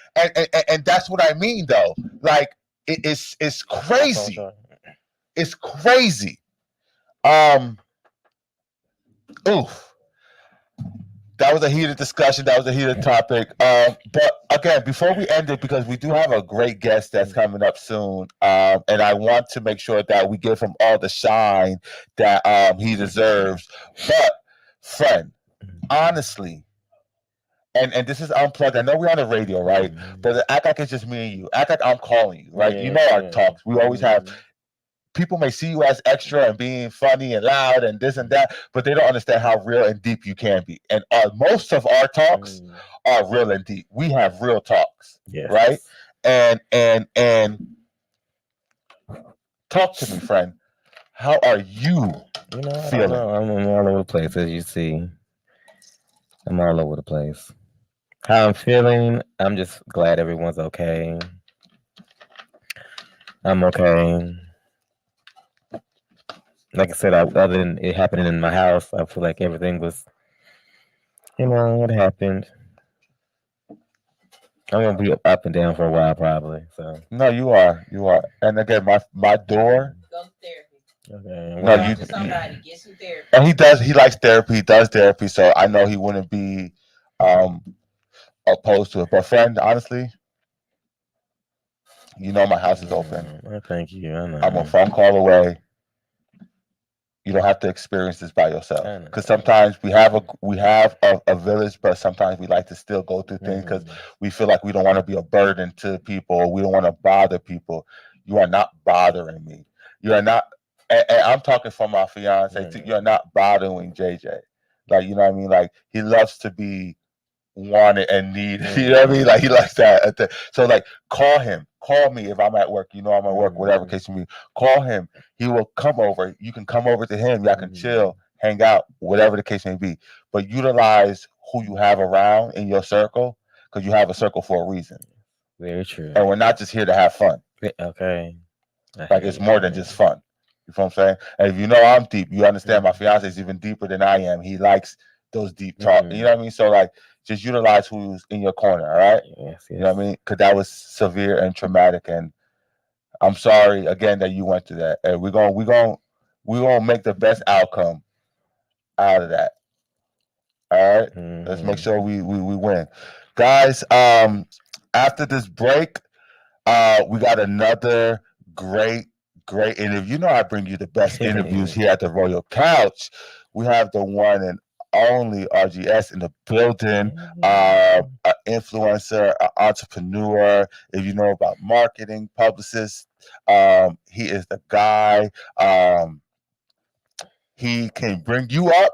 And that's what I mean, though. Like, it's crazy. It's crazy. Oof. That was a heated discussion. That was a heated topic. But again, before we end it, because we do have a great guest that's coming up soon, and I want to make sure that we give him all the shine that he deserves. But, friend, honestly, and this is Unplugged. I know we're on the radio, right? But act like it's just me and you. Act like I'm calling you, right? You know our talks. We always have. People may see you as extra and being funny and loud and this and that, but they don't understand how real and deep you can be. And most of our talks are real and deep. We have real talks, right? And talk to me, friend. How are you feeling? I'm all over the place, as you see. I'm all over the place. How I'm feeling, I'm just glad everyone's okay. I'm okay. Like I said, other than it happening in my house, I feel like everything was, it happened. I'm gonna be up and down for a while, probably. So no, you are. And again, my door. Go to therapy. Okay. No, Talk to somebody. Get some therapy. And he does. He likes therapy. He does therapy. So I know he wouldn't be opposed to it. But friend, honestly, my house is open. Thank you. I know. I'm a phone call away. You don't have to experience this by yourself, because sometimes we have a village, but sometimes we like to still go through things because we feel like we don't want to be a burden to people, or we don't want to bother people. You are not bothering me. You are not, and I'm talking from my fiance too. You're not bothering JJ. Like, you know what I mean? Like, he loves to be wanted and needed. You know what I mean? Like, he likes that. So, like, call him. Call me if I'm at work. I'm at work, whatever case may be. Call him. He will come over. You can come over to him. Y'all can chill, hang out, whatever the case may be. But utilize who you have around in your circle, because you have a circle for a reason. Very true. And we're not just here to have fun. Okay. Like, it's more than just fun. You know what I'm saying? And if you know I'm deep, you understand my fiance is even deeper than I am. He likes those deep talk. You know what I mean? So, like, just utilize who's in your corner, all right? Yes. You know what I mean? Because that was severe and traumatic, and I'm sorry again that you went through that. And we're gonna make the best outcome out of that. All right? Let's make sure we win, guys. After this break, we got another great interview. I bring you the best interviews here at the Royal Couch. We have the one and only RGS in the building, an influencer, an entrepreneur. If you know about marketing, publicist, he is the guy. He can bring you up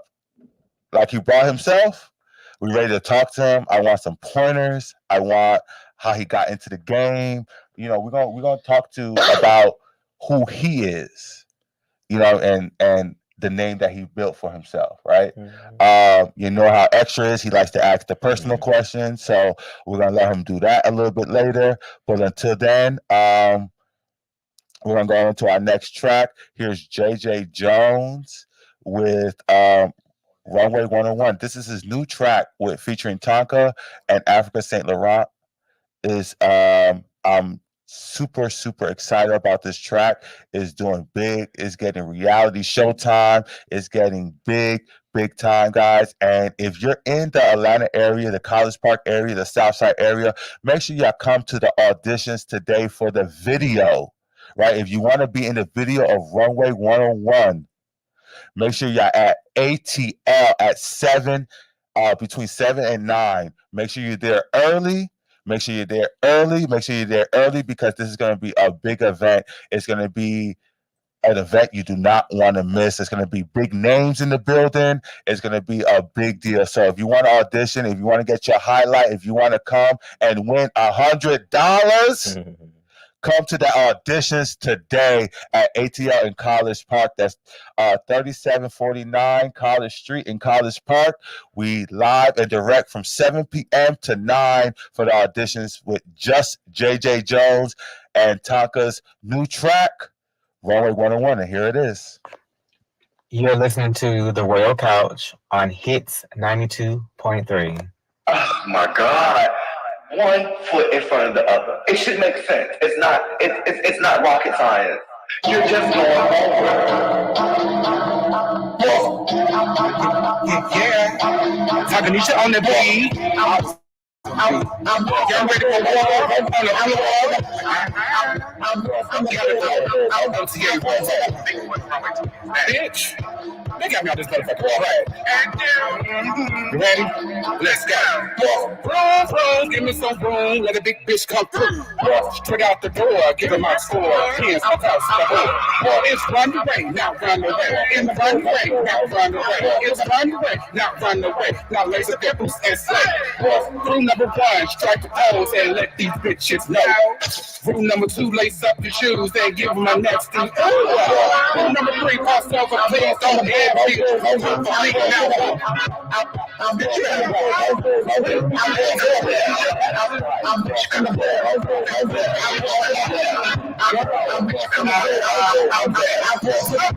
like he brought himself. We're ready to talk to him. I want some pointers. I want how he got into the game. We're gonna talk about who he is, and the name that he built for himself, right? You know how Extra is. He likes to ask the personal questions, so we're gonna let him do that a little bit later. But until then, we're gonna go into our next track. Here's JJ Jones with Runway 101. This is his new track featuring Tonka and Africa St. Laurent. I'm super, super excited about this track. It's doing big. It's getting reality showtime. It's getting big time, guys. And if you're in the Atlanta area, the College Park area, the Southside area, make sure y'all come to the auditions today for the video, right? If you want to be in the video of Runway 101, make sure y'all at ATL at 7, between 7 and 9. Make sure you're there early. Make sure you're there early. Make sure you're there early because this is going to be a big event. It's going to be an event you do not want to miss. It's going to be big names in the building. It's going to be a big deal. So if you want to audition, if you want to get your highlight, if you want to come and win $100, come to the auditions today at ATL in College Park. That's 3749 College Street in College Park. We live and direct from 7 p.m. to 9 for the auditions with just JJ Jones and Tonka's new track, Runway 101, and here it is. You're listening to The Royal Couch on Hits 92.3. Oh my God. One foot in front of the other. It should make sense. It's not rocket science. You're just going over. Yeah. Takanisha on the beat. I'm ready for war on the floor. I'm going to get bitch. They got me on this motherfucker track. You ready? Let's go. Room, give me some room. Let a big bitch come through. Straight out the door, give her my score. Hands across the board. It's run away, not run away. It's run away, not run away. It's run away, not run away. Now laser their boots and slay. Rule number 1, strike the pose and let these bitches know. Rule number 2, lace up your shoes and give them a nasty ooh. Rule number 3, pass over, please don't have me.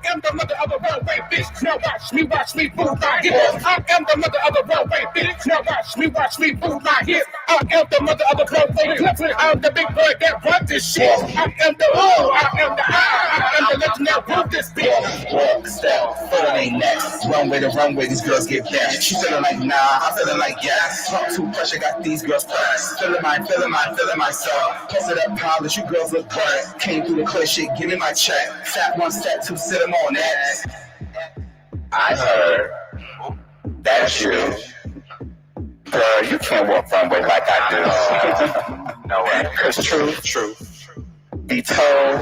I'm the mother of the runway, bitch. Now watch me move my hips. I am the mother of the runway, bitch. Now watch me move my hips. I am the mother of the runway, clip. I'm the big boy that run this shit. I am the O, I am the I am the legendary proof this bitch. Walk, step, foot on their necks. Runway to runway, these girls get back. She feeling like nah, I'm feeling like yes. Talk too pressure, got these girls pressed. Feeling myself. Press it up, polish, you girls look burnt. Came through the clear shit, give me my check. Step 1, step 2, sit them on that. I heard that's you. Girl, you can't walk runway like I do. No way. Cause true. Be told,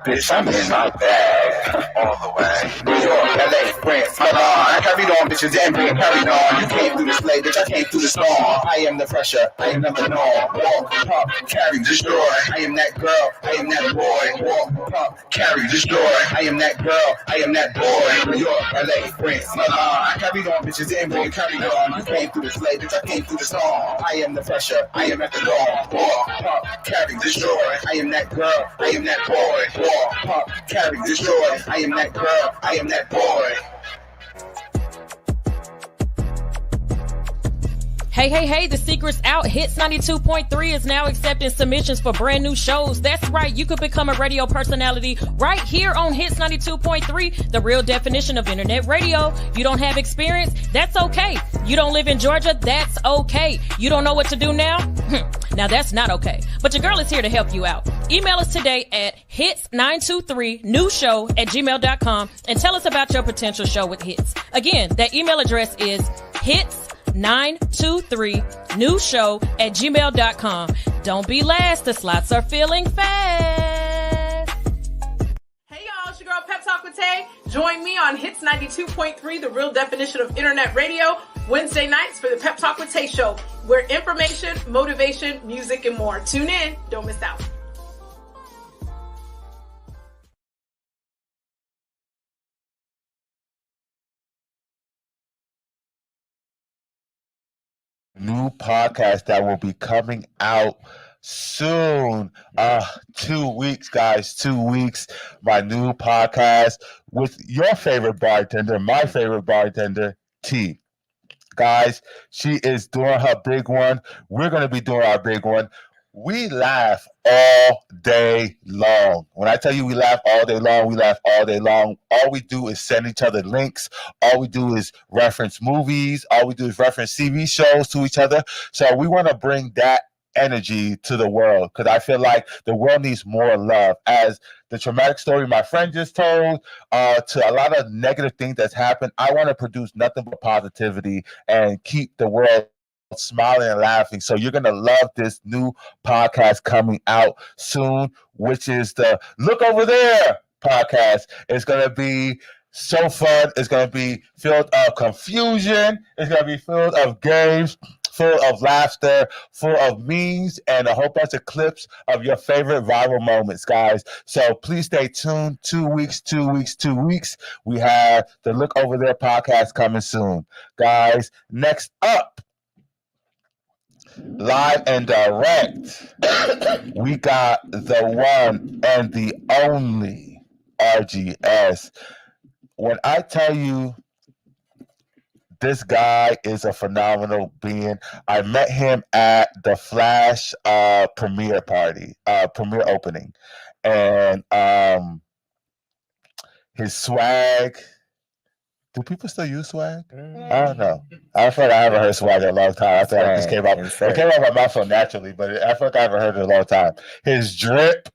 bitch, I'm in my bag. All the way. New York, LA, France, Milan. Carried on, bitches, and being carried on. You came through this late, bitch, I came through the storm. I am the pressure, I am number norm. Walk, pop, carry, destroy. I am that girl, I am that boy. Walk, pop, carry, destroy. I am that girl, I am that boy. New York, LA, France, Milan. Carried on, bitches, and being carried on. You came through this late, bitch, I came through the storm. I am the pressure, I am at the norm. Walk, pop, carry, destroy. I am that girl, I am that boy. Walk, pop, carry, destroy. I am that girl, I am that boy. Hey, the secret's out. Hits 92.3 is now accepting submissions for brand new shows. That's right, you could become a radio personality right here on Hits 92.3, the real definition of internet radio. You don't have experience? That's okay. You don't live in Georgia? That's okay. You don't know what to do now? Now that's not okay. But your girl is here to help you out. Email us today at hits923newshow@gmail.com and tell us about your potential show with Hits. Again, that email address is hits923newshow@gmail.com. Don't be last. The slots are filling fast. Hey y'all, it's your girl Pep Talk with Tay. Join me on Hits 92.3, the real definition of internet radio, Wednesday nights for the Pep Talk with Tay show, where information, motivation, music, and more. Tune in. Don't miss out. New podcast that will be coming out soon. 2 weeks, guys. 2 weeks. My new podcast with your favorite bartender, my favorite bartender, T. Guys, she is doing her big one. We're going to be doing our big one. we laugh all day long. When I tell you we laugh all day long, we laugh all day long. All we do is send each other links. All we do is reference movies. All we do is reference TV shows to each other. So we want to bring that energy to the world because I feel like the world needs more love. As the traumatic story my friend just told, to a lot of negative things that's happened, I want to produce nothing but positivity and keep the world smiling and laughing. So you're gonna love this new podcast coming out soon, which is the Look Over There podcast. It's gonna be so fun. It's gonna be filled of confusion. It's gonna be filled of games, full of laughter, full of memes, and a whole bunch of clips of your favorite viral moments, guys. So please stay tuned. 2 weeks. We have the Look Over There podcast coming soon. Guys, next up, live and direct, we got the one and the only RGS. When I tell you this guy is a phenomenal being, I met him at the Flash premiere opening, and his swag. Do people still use swag? I don't know. I feel like I haven't heard swag in a long time. I feel like this came out. It came out of my mouth so naturally, but I feel like I haven't heard it in a long time. His drip,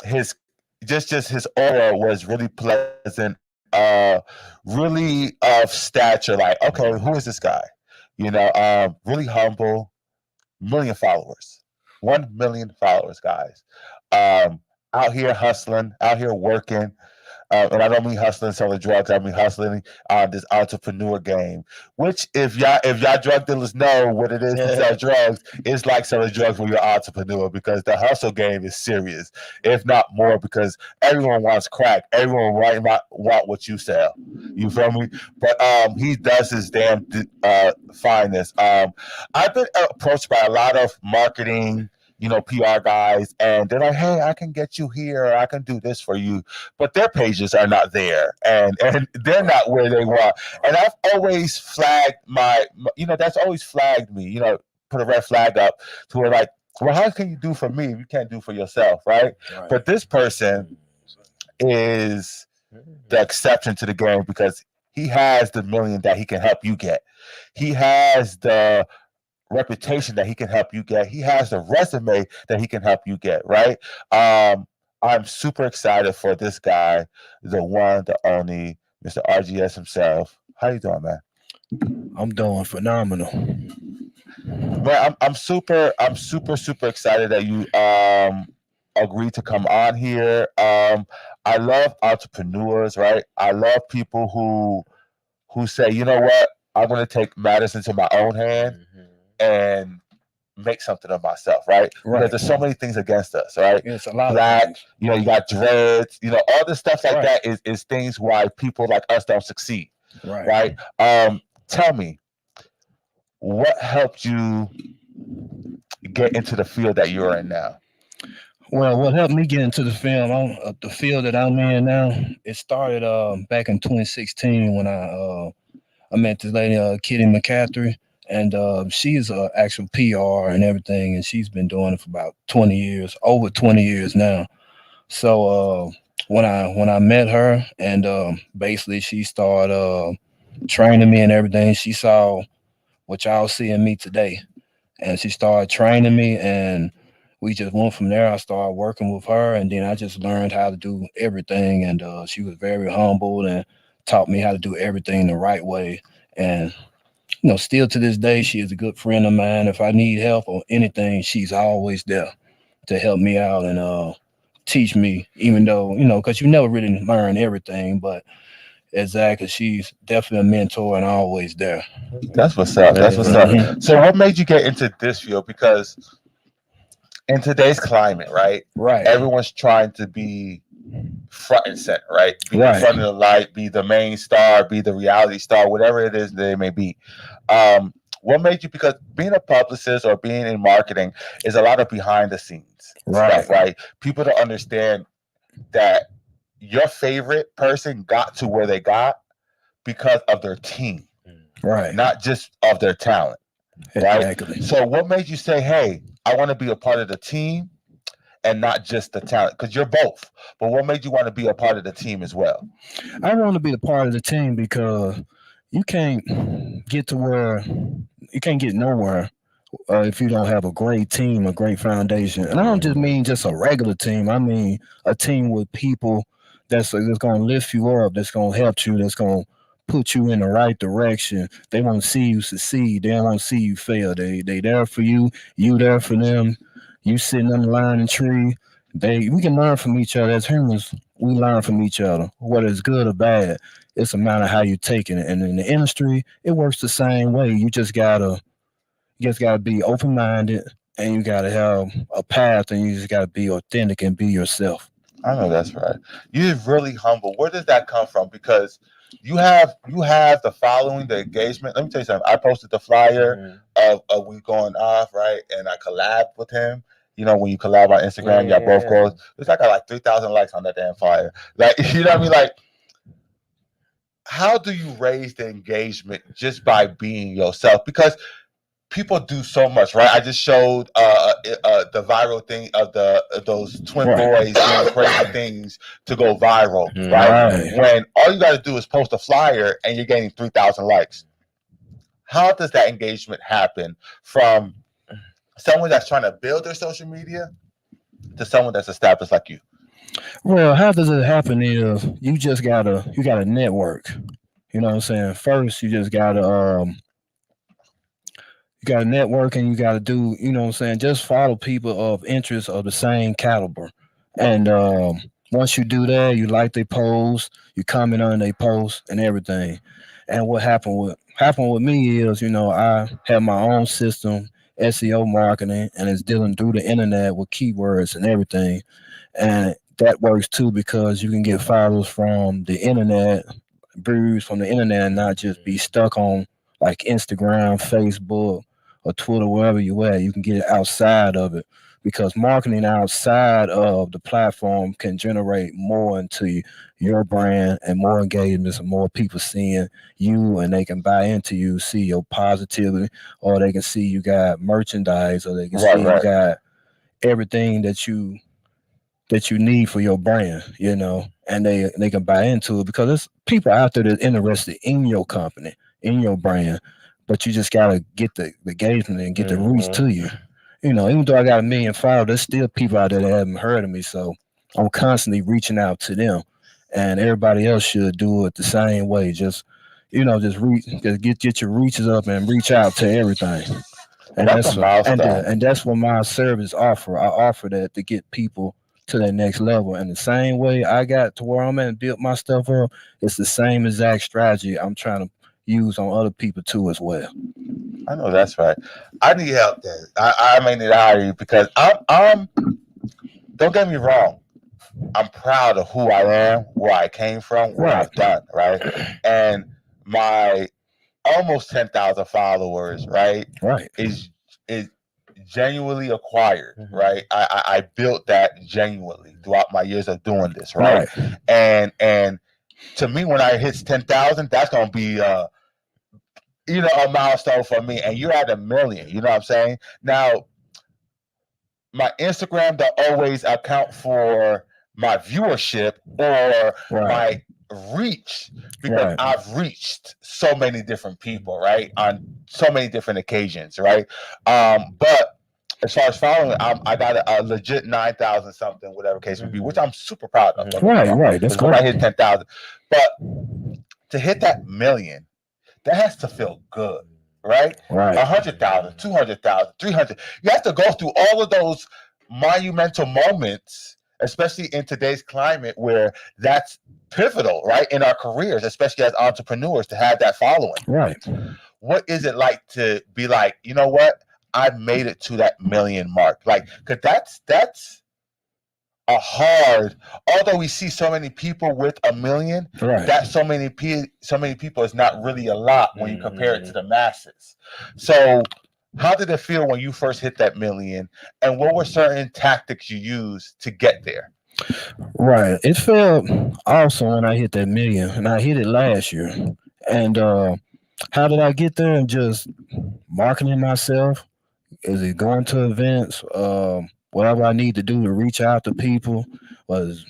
his his aura was really pleasant. Really of stature. Like, okay, who is this guy? You know, really humble. 1 million followers. 1 million followers, guys. Out here hustling, out here working. And I don't mean hustling selling drugs. I mean hustling on this entrepreneur game. Which, if y'all drug dealers know what it is to sell drugs, it's like selling drugs when you're an entrepreneur, because the hustle game is serious, if not more, because everyone wants crack. Everyone want what you sell. You feel me? But he does his damn finest. I've been approached by a lot of marketing, PR guys, and they're like, hey, I can get you here, or I can do this for you. But their pages are not there, and they're not where they want. And I've always flagged that's always flagged me, put a red flag up to where, like, well, how can you do for me if you can't do for yourself, right? But this person is the exception to the game, because he has the million that he can help you get. He has the reputation that he can help you get. He has the resume that he can help you get, right? I'm super excited for this guy, the one, the only, Mr. RGS himself. How you doing, man? I'm doing phenomenal. Man, I'm super excited that you agreed to come on here. I love entrepreneurs, right? I love people who say, you know what, I'm going to take matters into my own hand and make something of myself, right? Because there's so many things against us, right? It's a lot Black, of things. You got dreads, all this stuff like that is things why people like us don't succeed, right? Tell me, what helped you get into the field that you're in now? Well, what helped me get into the field that I'm in now, it started back in 2016 when I met this lady, Kitty McCaffrey. And she's an actual PR and everything, and she's been doing it for about 20 years, over 20 years now. So when I met her, and basically she started training me and everything, she saw what y'all see in me today, and she started training me, and we just went from there. I started working with her, and then I just learned how to do everything, and she was very humble and taught me how to do everything the right way. And still to this day, she is a good friend of mine. If I need help or anything, she's always there to help me out and teach me, even though, because you never really learn everything, but exactly, she's definitely a mentor and always there. That's what's up. That's what's up. So what made you get into this field? Because in today's climate, right? Everyone's trying to be front and center, right? Be in front of the light, be the main star, be the reality star, whatever it is they may be. What made you, because being a publicist or being in marketing is a lot of behind the scenes stuff, right? People don't understand that your favorite person got to where they got because of their team, not just of their talent. right? Exactly. So what made you say, hey, I want to be a part of the team and not just the talent? Because you're both. But what made you want to be a part of the team as well? I want to be a part of the team because you can't get to where you can't get nowhere if you don't have a great team, a great foundation. And I don't just mean just a regular team. I mean a team with people that's going to lift you up, that's going to help you, that's going to put you in the right direction. They want to see you succeed. They don't want to see you fail. They there for you. You there for them. You sitting on the line tree. We can learn from each other as humans. We learn from each other, whether it's good or bad. It's a matter of how you taking it. And in the industry, it works the same way. You just gotta be open minded, and you gotta have a path, and you just gotta be authentic and be yourself. I know that's right. You're really humble. Where does that come from? Because you have the following, the engagement. Let me tell you something. I posted the flyer of we going off, right? And I collabed with him. You know, when you collab on Instagram, y'all both goes. It's like I got like 3,000 likes on that damn flyer. Like, you know what I mean? Like, how do you raise the engagement just by being yourself? Because people do so much, right? I just showed the viral thing of those twin boys doing crazy things to go viral, right? When all you got to do is post a flyer and you're getting 3,000 likes. How does that engagement happen from someone that's trying to build their social media to someone that's established like you? Well, how does it happen is you gotta network. You know what I'm saying? First, you just gotta network, and you gotta do, you know what I'm saying, just follow people of interest of the same caliber. And once you do that, you like their posts, you comment on their posts and everything. And what happened with me is, you know, I have my own system, SEO marketing, and it's dealing through the internet with keywords and everything. And that works too, because you can get followers from the internet, views from the internet, and not just be stuck on like Instagram, Facebook, or Twitter, wherever you at. You can get it outside of it, because marketing outside of the platform can generate more into your brand and more engagements and more people seeing you, and they can buy into you, see your positivity, or they can see you got merchandise, or they can see you got everything that you need for your brand, you know, and they can buy into it, because there's people out there that's interested in your company, in your brand, but you just gotta get the engagement and get the reach to you. You know, even though I got 1 million followers, there's still people out there that haven't heard of me, so I'm constantly reaching out to them, and everybody else should do it the same way. Just, you know, just get your reaches up and reach out to everything. And that's what my service offer. I offer that to get people to that next level. And the same way I got to where I'm at and built my stuff up, it's the same exact strategy I'm trying to use on other people too as well. I know that's right. I need help there. I may need to hire you, because I'm don't get me wrong, I'm proud of who I am, where I came from, what I've done, right? And my almost 10,000 followers, right, is genuinely acquired, right? I built that genuinely throughout my years of doing this, right? And to me, when I hit 10,000, that's gonna be you know, a milestone for me. And you're at 1 million, you know what I'm saying? Now, my Instagram don't always account for my viewership or my reach, because I've reached so many different people, right, on so many different occasions, right? But as far as following, I got a legit 9,000 something, whatever case may be, which I'm super proud of. Right. That's when I hit 10,000. But to hit that 1 million, that has to feel good, right? 100,000, 200,000, 300. You have to go through all of those monumental moments, especially in today's climate where that's pivotal, right, in our careers, especially as entrepreneurs, to have that following. Right. What is it like to be like, you know what, I've made it to that 1 million mark? Like, because that's a hard, although we see so many people with 1 million, that so many people is not really a lot when you compare it to the masses. So how did it feel when you first hit that 1 million, and what were certain tactics you used to get there? Right. It felt awesome when I hit that 1 million, and I hit it last year. And How did I get there? And just marketing myself. Is it going to events? Whatever I need to do to reach out to people, was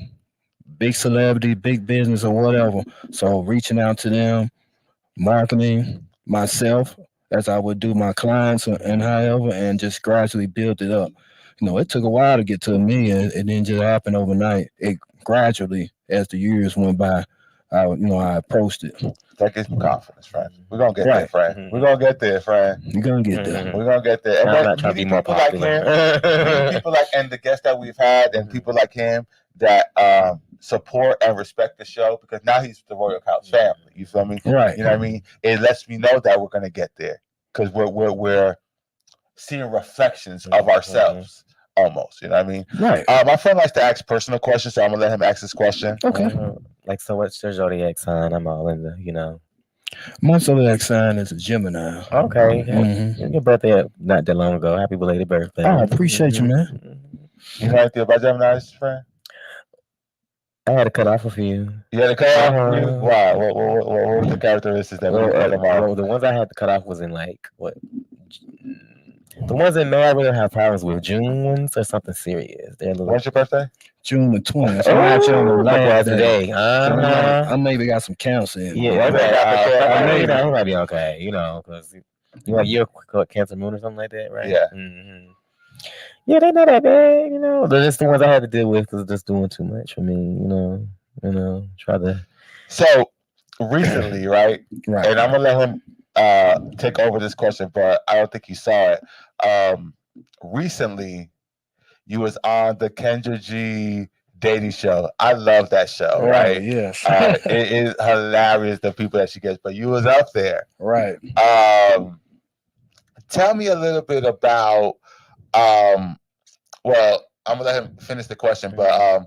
big celebrity, big business, or whatever. So reaching out to them, marketing myself as I would do my clients and however, and just gradually build it up. It took a while to get to me, and it didn't just happen overnight. It gradually, as the years went by, I approached it. That gives me confidence, friend. We're gonna get there, friend. We're gonna get there, friend. You're gonna get there. We're gonna get there. And I'm then not trying to be meeting more people like popular. him, meeting people like and the guests that we've had, and people like him that support and respect the show, because now he's the Royal Couch family. You feel me? Right. You know what I mean? It lets me know that we're gonna get there, because we're seeing reflections of ourselves. Almost, you know what I mean? Right. My friend likes to ask personal questions, so I'm gonna let him ask this question. Okay. Like, so what's your zodiac sign? I'm all in the. My zodiac sign is a Gemini. Okay. Your birthday not that long ago. Happy belated birthday. I appreciate you, man. You know anything about Gemini's, friend? I had to cut off a few. You had to cut off a few? Why? What was the characteristics that made you cut them off? The ones I had to cut off was in the ones in May I really have problems with. June ones are something serious. They're a little. When's your birthday? June the 20th. So I actually on the last day. I maybe got some cancer in. Yeah, it might be okay. Because you're Cancer Moon or something like that, right? Yeah. Yeah, they're not that bad. They're just the ones I had to deal with because they're just doing too much for me. Try to. So recently, right? And I'm gonna let him take over this question, but I don't think you saw it. Recently, you was on the Kendra G dating show. I love that show, right? Yes. It is hilarious, the people that she gets, but you was up there. Right. Tell me a little bit about well, I'm gonna let him finish the question, but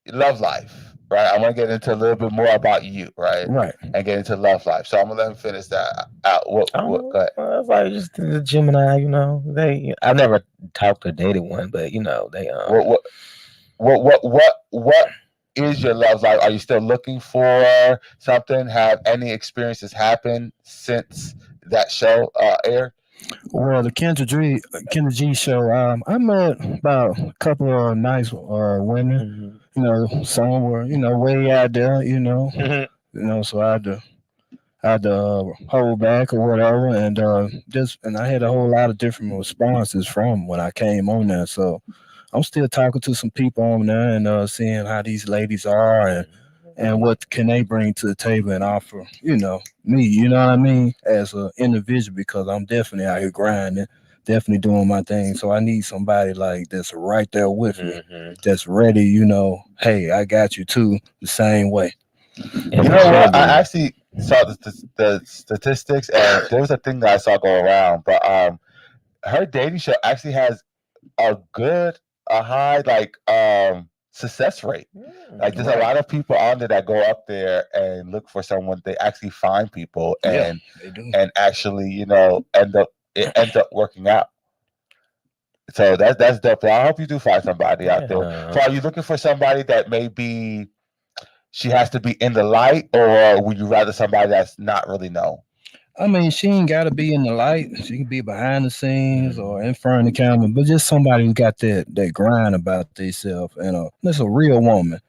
love life, right? I want to get into a little bit more about you, right? Right. And get into love life. So I'm gonna let him finish that out. What go ahead. It's like just the Gemini, I never talked or dated one, but they what is your love life? Are you still looking for something? Have any experiences happened since that show aired? Well, the Kendra G show, I met about a couple of nice women. Some were, way out there, so I had to hold back or whatever, and I had a whole lot of different responses from when I came on there. So I'm still talking to some people on there and seeing how these ladies are and what can they bring to the table and offer, me, what I mean, as an individual, because I'm definitely out here grinding, definitely doing my thing. So I need somebody like that's right there with me, that's ready, hey, I got you too, the same way. You know what? I actually saw the statistics, and there was a thing that I saw go around, but her dating show actually has a high success rate. Like there's a lot of people on there that go up there and look for someone. They actually find people and actually end up working out. So that's dope. I hope you do find somebody out there. So are you looking for somebody that maybe she has to be in the light, or would you rather somebody that's not really known? I mean, she ain't got to be in the light. She can be behind the scenes or in front of the camera, but just somebody who got that grind about themselves. And that's a real woman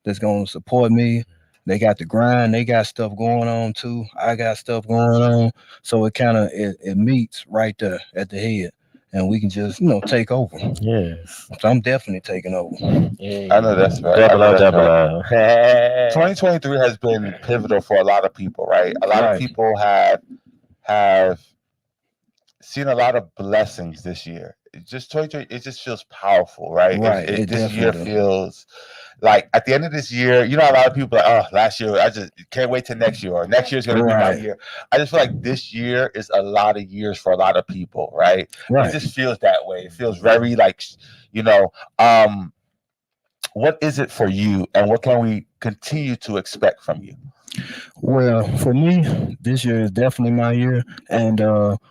that's going to support me. They got the grind. They got stuff going on too. I got stuff going on. So it kind of it meets right there at the head. And we can just, take over. Yes. So I'm definitely taking over. Yeah. I know that's right. Double O. 2023 has been pivotal for a lot of people, right? A lot of people have seen a lot of blessings this year. It just feels powerful, right? Right. This year feels like at the end of this year, a lot of people are like, oh, last year, I just can't wait till next year, or next year's going to be my year. I just feel like this year is a lot of years for a lot of people, right? It just feels that way. It feels very what is it for you, and what can we continue to expect from you? Well, for me, this year is definitely my year. And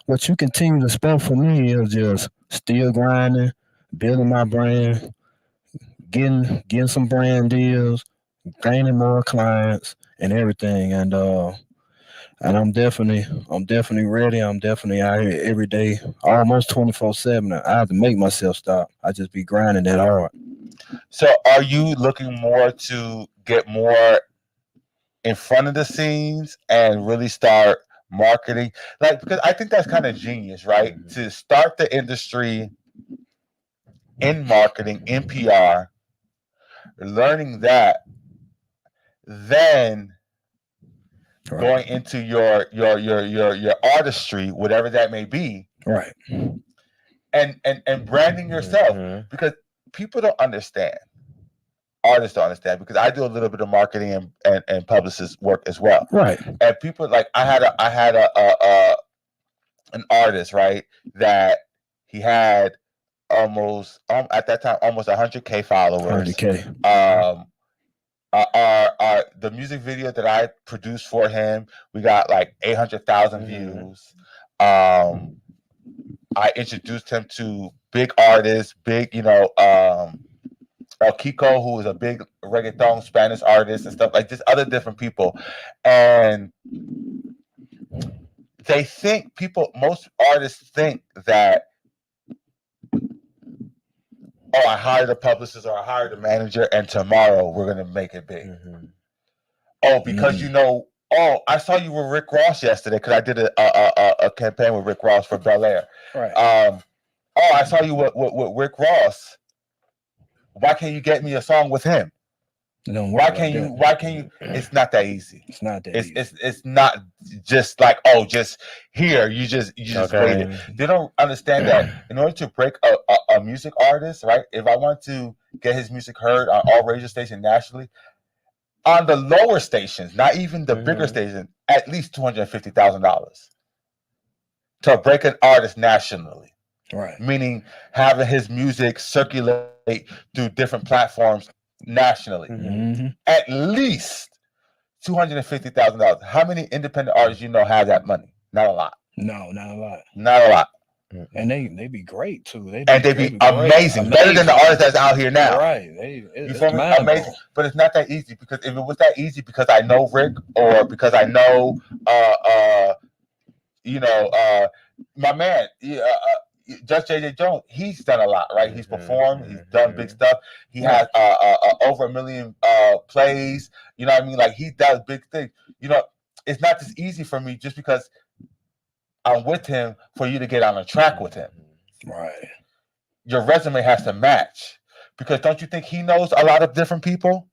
what you continue to expect from me is just still grinding, building my brand, getting some brand deals, gaining more clients and everything. And And I'm definitely ready. I'm definitely out here every day, almost 24/7. I have to make myself stop. I just be grinding that hard. So are you looking more to get more in front of the scenes and really start marketing? Like, because I think that's kind of genius, right? To start the industry in marketing, in PR, learning that, then going into your artistry, whatever that may be, Right. and branding yourself, because people don't understand. Artists don't understand, because I do a little bit of marketing and publicist work as well. Right. And people, like, I had an artist, right, that he had almost at that time almost 100K followers. 100K. The music video that I produced for him, we got like 800,000 views. I introduced him to big artists, big, Kiko, who is a big reggaeton Spanish artist and stuff, like just other different people. And they think most artists think that, oh, I hired a publicist or I hired a manager and tomorrow we're going to make it big. Oh, because oh, I saw you with Rick Ross yesterday, because I did a campaign with Rick Ross for Bel Air. Right. Oh, I saw you with Rick Ross. Why can't you get me a song with him? Why can't you? It's not that easy. It's not that easy. It's not just like, oh, just here. You just wait it. They don't understand that in order to break a music artist, right? If I want to get his music heard on all radio stations nationally, on the lower stations, not even the bigger stations, at least $250,000 to break an artist nationally. Right. Meaning having his music circulate through different platforms nationally. At least $250,000. How many independent artists have that money? Not a lot. No, not a lot. Not a lot. And they be great too. They be amazing. Better than the artists that's out here now. Right. You feel me? Amazing. But it's not that easy, because if it was that easy because I know Rick, or because I know my man, Just JJ Jones, he's done a lot, right? He's performed, he's done big stuff. He has over 1 million plays. You know what I mean? Like, he does big things. It's not just easy for me just because I'm with him for you to get on a track with him. Right. Your resume has to match, because don't you think he knows a lot of different people?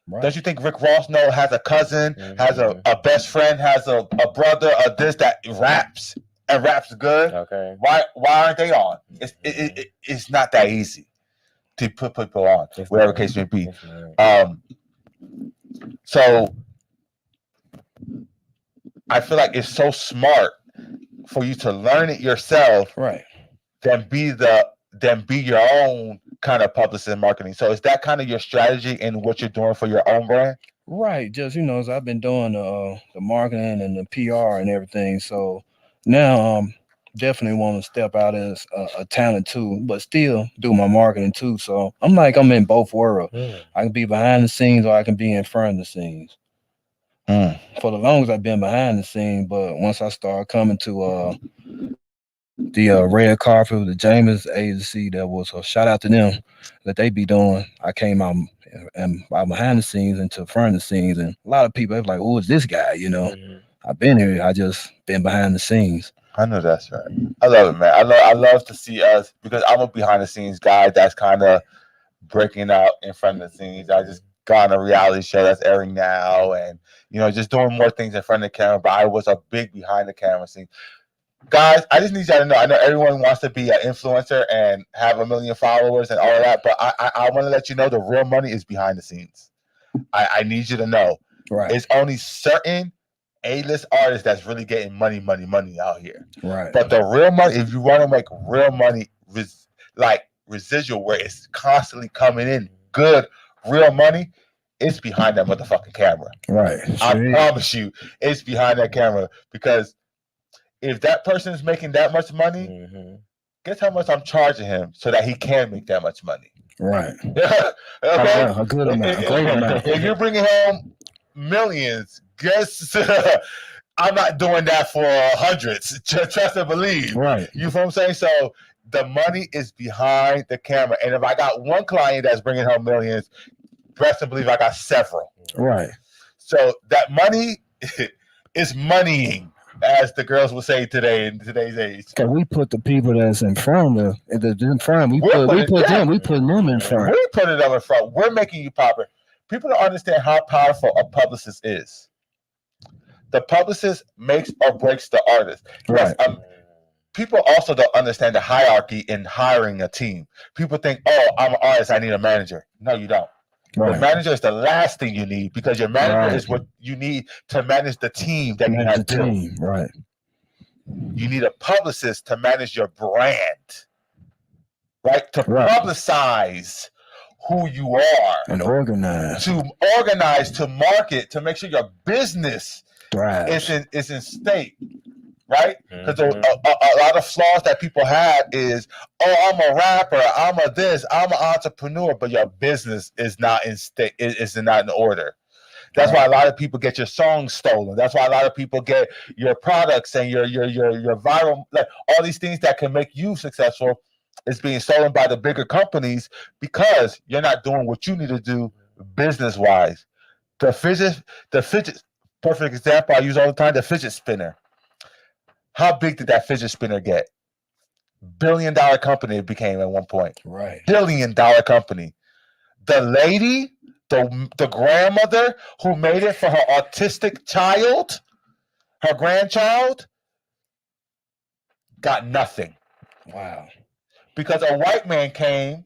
Right. Don't you think Rick Ross has a cousin, has a best friend, has a brother, or this that raps and raps good? Okay. Why aren't they on? It's not that easy to put people on, whatever case may be. So I feel like it's so smart for you to learn it yourself, right? Then be your own kind of publicist and marketing. So is that kind of your strategy in what you're doing for your own brand? Right. Just as I've been doing the marketing and the PR and everything. So now definitely want to step out as a talent too, but still do my marketing too. So I'm in both worlds. I can be behind the scenes, or I can be in front of the scenes. For the longest I've been behind the scenes, but once I started coming to the red carpet with the James agency, that was a shout out to them that they be doing. I came out and behind the scenes into front of the scenes, and a lot of people are like, "Who is this guy?" I've been here. I just been behind the scenes. I know that's right. I love it, man. I love to see us, because I'm a behind the scenes guy that's kind of breaking out in front of the scenes. I just got on a reality show that's airing now, and just doing more things in front of the camera. But I was a big behind the camera scene. Guys, I just need y'all to know. I know everyone wants to be an influencer and have 1 million followers and all of that, but I want to let you know the real money is behind the scenes. I need you to know. Right. It's only certain A-list artists that's really getting money out here. Right. But the real money, if you want to make real money, like residual, where it's constantly coming in, good, real money, it's behind that motherfucking camera. Right. I promise you, it's behind that camera, because if that person is making that much money, guess how much I'm charging him so that he can make that much money? Right. Okay. A good amount, a great amount. If you're bringing home millions, guess I'm not doing that for hundreds. Trust and believe. Right. You feel what I'm saying? So the money is behind the camera. And if I got one client that's bringing home millions, trust and believe I got several. Right. So that money is moneying, as the girls will say today in today's age. Cause we put the people that's in front of we put them in front. We putting them in front. We're making you popular. People don't understand how powerful a publicist is. The publicist makes or breaks the artist. Right. Yes, people also don't understand the hierarchy in hiring a team. People think, oh, I'm an artist, I need a manager. No, you don't. Right. The manager is the last thing you need, because your manager is what you need to manage the team that you have built. Right. You need a publicist to manage your brand, right? To publicize who you are. And organize. To organize, to market, to make sure your business is in state, right? Because a lot of flaws that people have is, oh, I'm a rapper, I'm a this, I'm an entrepreneur, but your business is not in state, is not in order. That's why a lot of people get your songs stolen. That's why a lot of people get your products and your viral, like all these things that can make you successful is being stolen by the bigger companies, because you're not doing what you need to do business wise. The fidget, perfect example I use all the time, the fidget spinner. How big did that fidget spinner get? $1 billion company it became at one point. Right. $1 billion company. The lady, the grandmother who made it for her autistic child, her grandchild, got nothing. Wow. Because a white man came,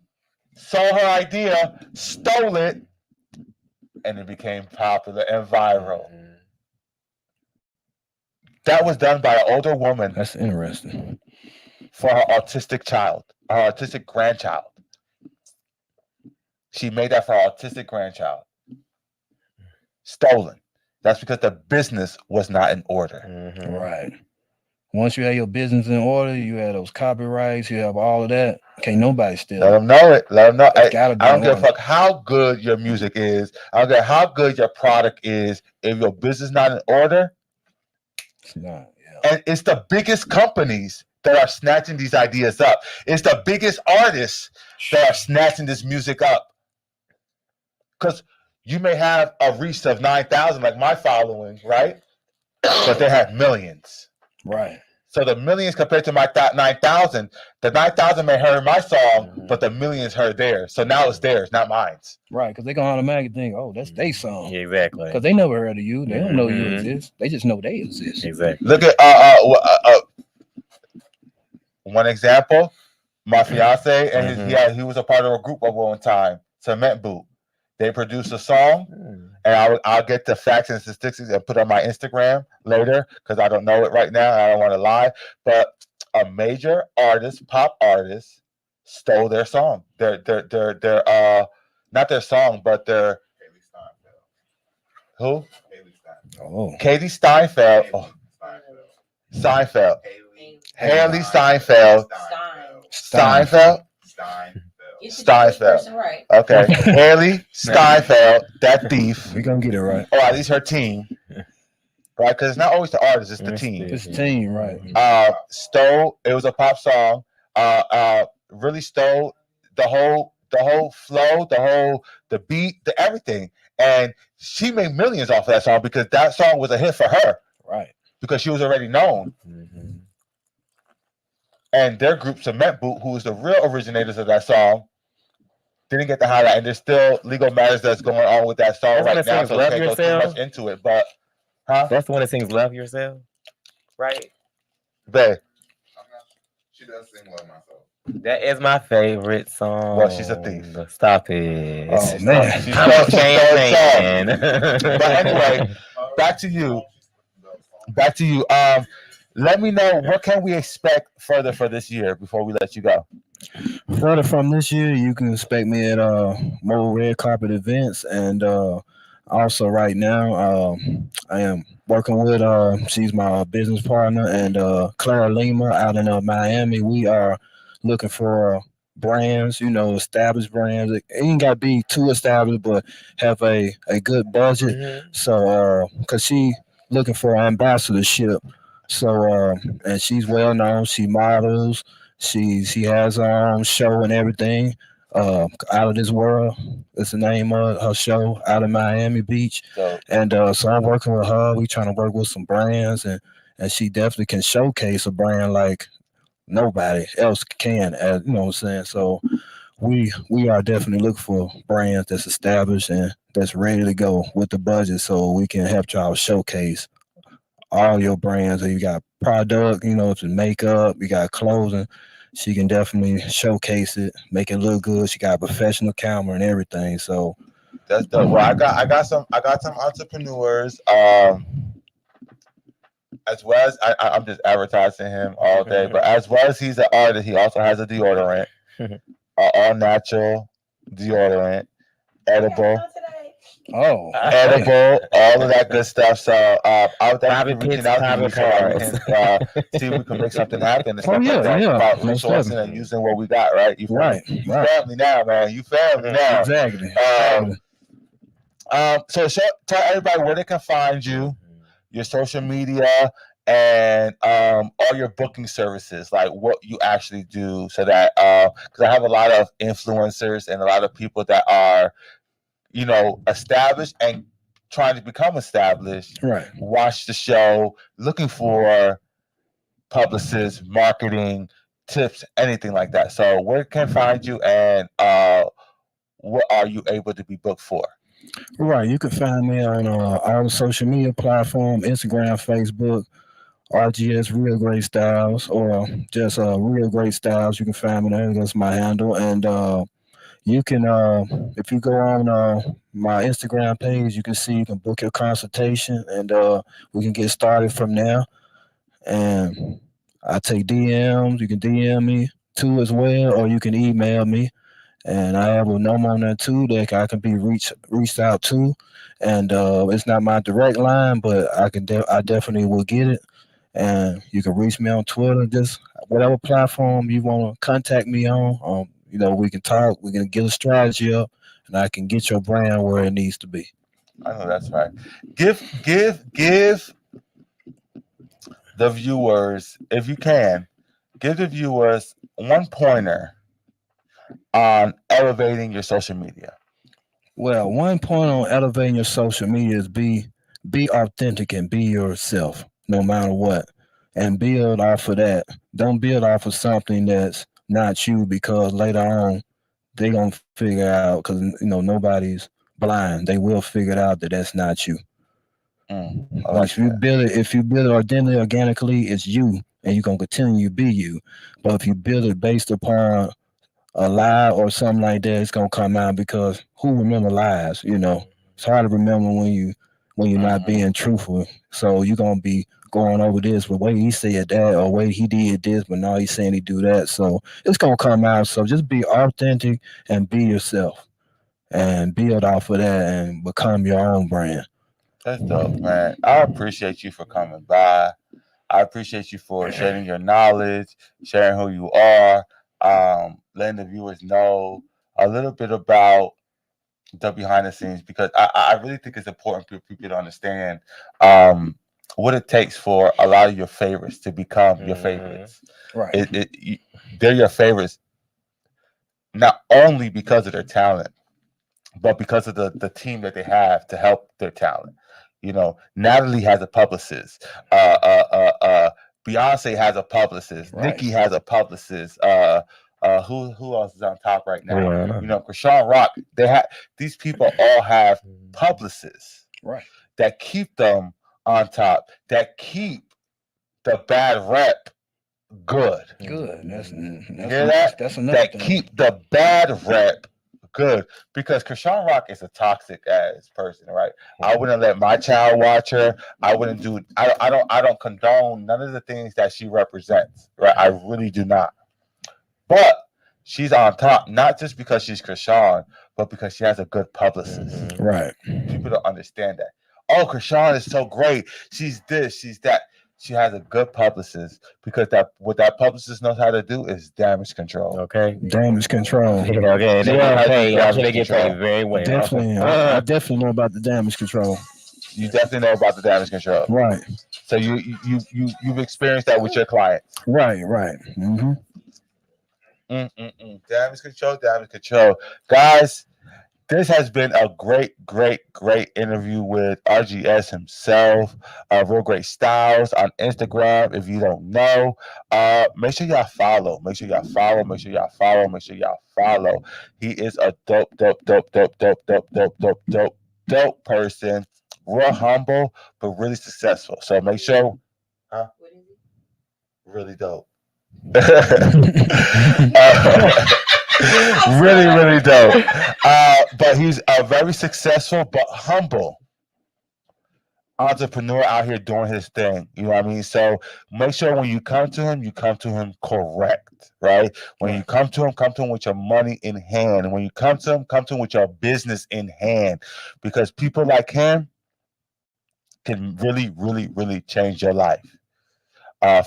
saw her idea, stole it, and it became popular and viral. That was done by an older woman. That's interesting. For her autistic child, her autistic grandchild. She made that for her autistic grandchild. Stolen. That's because the business was not in order. Right. Once you have your business in order, you have those copyrights, you have all of that. Can't nobody steal. Let them know it. Let them know. I don't give a order. fuck how good your music is. I don't care how good your product is. If your business not in order, it's not. And it's the biggest companies that are snatching these ideas up. It's the biggest artists that are snatching this music up. Because you may have a reach of 9,000, like my following, right? But they have millions. Right. So the millions compared to my 9,000, the 9,000 may heard my song, but the millions heard theirs. So now it's theirs, not mine. Right, because they're going to automatically think, oh, that's their song. Yeah, exactly. Because they never heard of you. They don't know you exist. They just know they exist. Exactly. Look at one example. My fiance and he was a part of a group at one time, Cement Boot. They produced a song, and I'll get the facts and statistics and put on my Instagram later, because I don't know it right now. I don't want to lie, but a major artist, pop artist, stole their song. Their not their song, but their who? Katie Steinfeld. Steinfeld. Haley Steinfeld. Steinfeld. Steinfeld. Right. Okay. Haley Steinfeld, that thief. We're going to get it right. Or at least her team. Right? Because it's not always the artist, it's the team. It's the team, right. Stole, it was a pop song. Really stole the whole flow, the beat, the everything. And she made millions off of that song because that song was a hit for her. Right. Because she was already known. And their group, Cement Boot, who was the real originators of that song, didn't get the highlight. And there's still legal matters that's going on with that song right now. So I can't go too much into it. But, that's the one that sings Love Yourself, right? Babe. She does sing Love Myself. That is my favorite song. Well, she's a thief. Stop it. Oh, man. She's I'm a fan. But anyway, back to you. Let me know, what can we expect further for this year before we let you go? Further from this year, you can expect me at more red carpet events, and also right now I am working with she's my business partner, and Clara Lima out in Miami. We are looking for brands, established brands. It ain't got to be too established, but have a good budget. So because she looking for ambassadorship. So and she's well known. She models. She has her own show and everything. Out of this world is the name of her show, out of Miami Beach. And so I'm working with her. We trying to work with some brands, and she definitely can showcase a brand like nobody else can. You know what I'm saying? So we are definitely looking for brands that's established and that's ready to go with the budget, so we can help y'all showcase all your brands. So you got product, you know, it's makeup, you got clothing. She can definitely showcase it, make it look good. She got a professional camera and everything. So that's dope. Well, I got some entrepreneurs. As well as I'm just advertising him all day, but as well as he's an artist, he also has a deodorant, all natural deodorant, edible. Edible, all of that good stuff. So I was actually reaching out to you so we can see if we can make something happen. It's about resourcing and using what we got, right? You family now, man. You family now. Exactly. So tell everybody where they can find you, your social media, and all your booking services, like what you actually do, so that because I have a lot of influencers and a lot of people that are, you know, established and trying to become established. Right. Watch the show, looking for publicists, marketing tips, anything like that. So where can find you, and what are you able to be booked for? Right. You can find me on all the social media platforms, Instagram, Facebook, RGS Real Great Styles, or just Real Great Styles. You can find me there. That's my handle. And you can, if you go on my Instagram page, you can see, you can book your consultation, and we can get started from there. And I take DMs. You can DM me too as well, or you can email me. And I have a number on there too that I can be reached out to. And it's not my direct line, but I definitely will get it. And you can reach me on Twitter, just whatever platform you want to contact me on. You know, we can talk, we can get a strategy up, and I can get your brand where it needs to be. I know that's right. Give the viewers, if you can, give the viewers one pointer on elevating your social media. Well, one point on elevating your social media is be authentic and be yourself, no matter what, and build off of that. Don't build off of something that's not you, because later on they gonna figure out, because you know nobody's blind. They will figure out that that's not you. If you build it organically, it's you, and you're gonna continue to be you. But if you build it based upon a lie or something like that, it's gonna come out, because who remember lies? You know, it's hard to remember when you're not being truthful. So you're gonna be going over this, but wait, he said that, or wait, he did this, but now he's saying he do that. So it's gonna come out. So just be authentic and be yourself, and build off of that and become your own brand. That's dope, man. I appreciate you for coming by. I appreciate you for sharing your knowledge, sharing who you are, letting the viewers know a little bit about the behind the scenes, because I really think it's important for people to understand what it takes for a lot of your favorites to become your favorites. Right. They're your favorites not only because of their talent, but because of the team that they have to help their talent. You know, Natalie has a publicist. Beyonce has a publicist. Right. Nicki has a publicist. Who else is on top right now? Rihanna. You know, Krishan Rock. These people all have publicists, right, that keep them on top, that keep the bad rep good. Good. That's That's another that thing. Keep the bad rep good, because Krishan Rock is a toxic ass person, right? I wouldn't let my child watch her. I wouldn't do. I don't condone none of the things that she represents, right? I really do not. But she's on top, not just because she's Krishan, but because she has a good publicist. Right. People don't understand that. Oh, Krishan is so great. She's this, she's that. She has a good publicist, because what that publicist knows how to do is damage control. Okay. Damage control. Okay. They get paid very well. Definitely. I definitely know about the damage control. You definitely know about the damage control. Right. So you've experienced that with your clients. Right. Mm-hmm. Damage control. Guys, this has been a great interview with RGS himself. Real Great Styles on Instagram. If you don't know, make sure y'all follow. He is a dope person. Real humble, but really successful. So make sure. Huh? Really dope. Really dope. But he's a very successful but humble entrepreneur out here doing his thing. You know what I mean? So make sure when you come to him correct, right? When you come to him with your money in hand. And when you come to him with your business in hand. Because people like him can really change your life.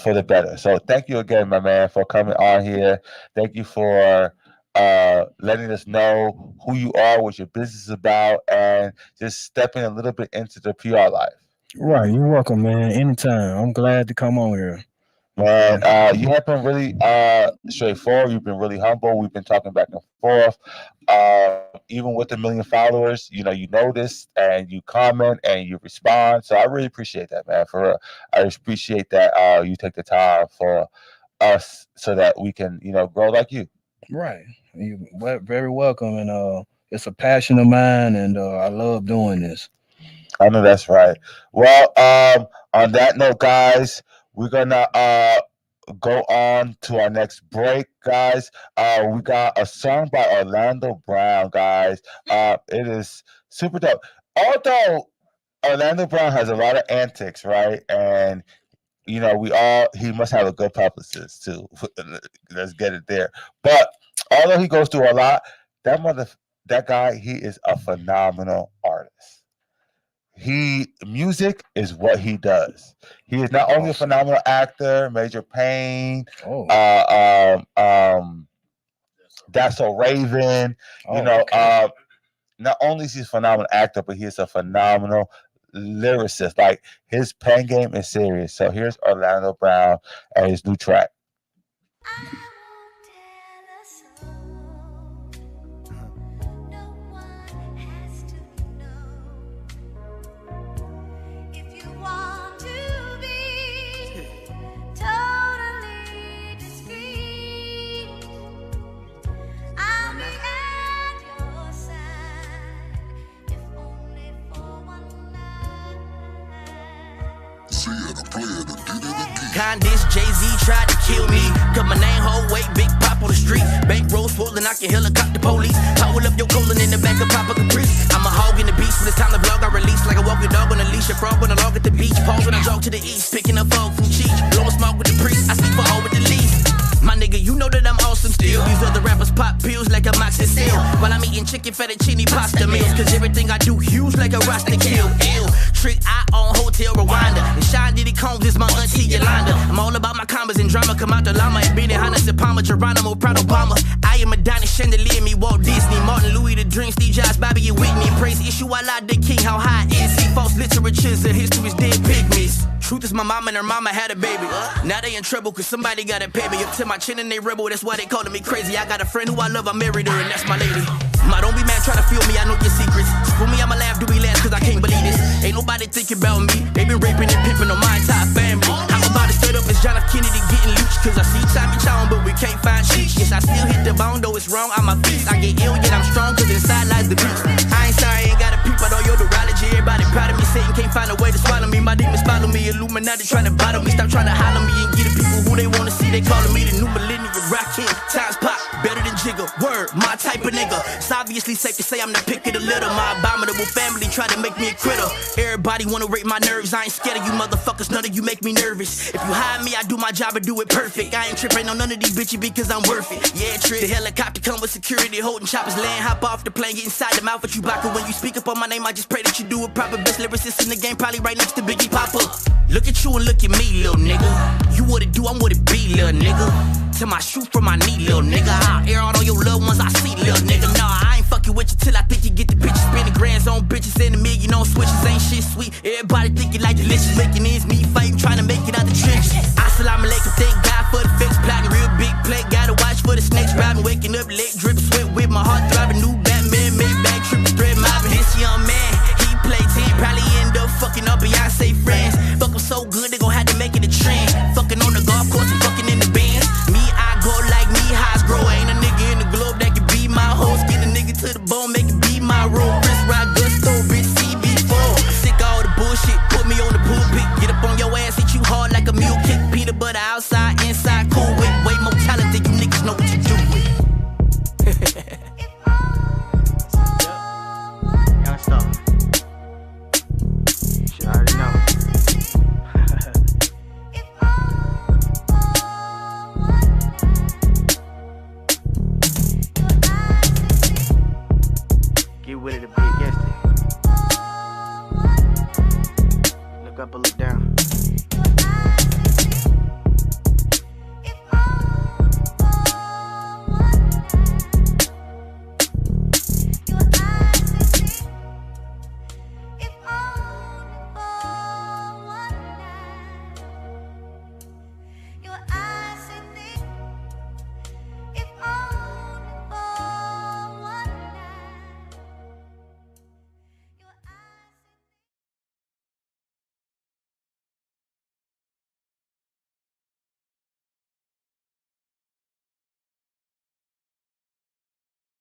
For the better. So thank you again, my man, for coming on here. Thank you for letting us know who you are, what your business is about, and just stepping a little bit into the PR life. Right. You're welcome, man. Anytime. I'm glad to come on here. Man, you have been really straightforward. You've been really humble. We've been talking back and forth. Even with 1 million followers, you notice and you comment and you respond. So I really appreciate that, man. For real. I appreciate that you take the time for us so that we can, grow like you. Right. You're very welcome. And it's a passion of mine, and I love doing this. I know that's right. Well, on that note, guys, we're gonna go on to our next break, guys. We got a song by Orlando Brown, guys. It is super dope. Although Orlando Brown has a lot of antics, right? And he must have a good publicist too. Let's get it there. But although he goes through a lot, that guy, he is a phenomenal artist. Music is what he does. He is not only a phenomenal actor, Major Payne, That's So Raven, not only is he a phenomenal actor, but he is a phenomenal lyricist. Like, his pen game is serious. So here's Orlando Brown and his new track. Condis, Jay-Z tried to kill me. Cut my name, whole weight, big pop on the street. Bank rolls full and I can helicopter police. Towel up your colon in the back of Papa Caprice. I'm a hog in the beast, when it's time to vlog, I release like a walking dog on a leash. A frog on a log at the beach. Pause when I jog to the east, picking up fog from Cheech. Blowing smoke with the priest, I speak for all with the least. My nigga, you know that I'm awesome still. These other rappers pop pills like a moxicil. While I'm eating chicken fettuccine pasta meals. Cause everything I do huge like a roster kill. Ill. Trick I on Hotel Rwanda. And Sean Diddy Combs is my auntie Yolanda. I'm all about my combos and drama. Come out the llama and Benny Hanna Palma, Geronimo, Prado Palma. I am Madonna, Chandelier, me Walt Disney, Martin Louis, The Dream, Steve Jobs, Bobby and Whitney. Praise issue, I lied the king, how high is he? False literatures, the history's dead pygmies. Truth is my mama and her mama had a baby. Now they in trouble cause somebody gotta pay me. Up to my chin and they rebel, that's why they calling me crazy. I got a friend who I love, I married her and that's my lady. Ma, don't be mad, try to feel me, I know your secrets. For me, I'ma laugh, do we last cause I can't believe this. Ain't nobody thinking about me, they been raping and pimping on my entire family. I'm about to straight up as John F. Kennedy getting loose. Cause I see Tommy Chow, but we can't find sheets. Yes, I still hit the bone, though it's wrong on my feet. I get ill, yet I'm strong cause inside lies the beast. I ain't sorry, ain't got a peep out on your neurology. Everybody proud of me, Satan can't find a way to swallow me. My demons follow me, Illuminati trying to bottle me. Stop trying to holler me and get the people who they wanna see. They calling me the new millennium rock king. Times pop, better than Jigga. Word, my type of nigga. It's obviously safe to say I'm the pick of the litter. My abominable family try to make me a critter. Everybody wanna rape my nerves. I ain't scared of you motherfuckers, none of you make me nervous. If you hire me, I do my job and do it perfect. I ain't tripping on none of these bitches because I'm worth it. Yeah, trick. The helicopter come with security, holding choppers, land, hop off the plane, get inside the mouth of Chewbacca. When you speak up on my name, I just pray that you do it proper. Best lyricist in the game, probably right next to Biggie Papa. Look at you and look at me, little nigga. You what it do, I'm what it be, little nigga. till my shoe from my knee, little nigga. I'll air out all your loved ones I see, little nigga. Nah, I ain't fucking with you till I think you get the picture. Spending grands on bitches and a million on switches. Ain't shit sweet. Everybody think you like delicious. Making ends me fighting, trying to make it out the trenches. Assalamu alaikum, thank God for the fix. Plotting real big plate, gotta watch for the snakes. Driving, waking up late, drip, sweat with my heart throbbing. New Batman, Maybach, tripping, thread mobbing. This young man, he play 10, probably end up fucking up Beyonce friends. Fuck 'em so good, they gon' have to make it a trend. Fucking on the golf course and fucking in the bands. Me, I go like me, highs grow. Ain't a nigga in the globe that can be my host. Get a nigga to the bone, make it be my role. Chris Rock, Gusto, bitch, CB4. Sick of all the bullshit, put me on the pulpit. Get up on your ass, hit you hard like a mule kick. Peanut butter outside, inside, cool with. Way more talent than you niggas know what you do with. Young stuff. Shit, I already know. Get with it to be against it. Look up or look down.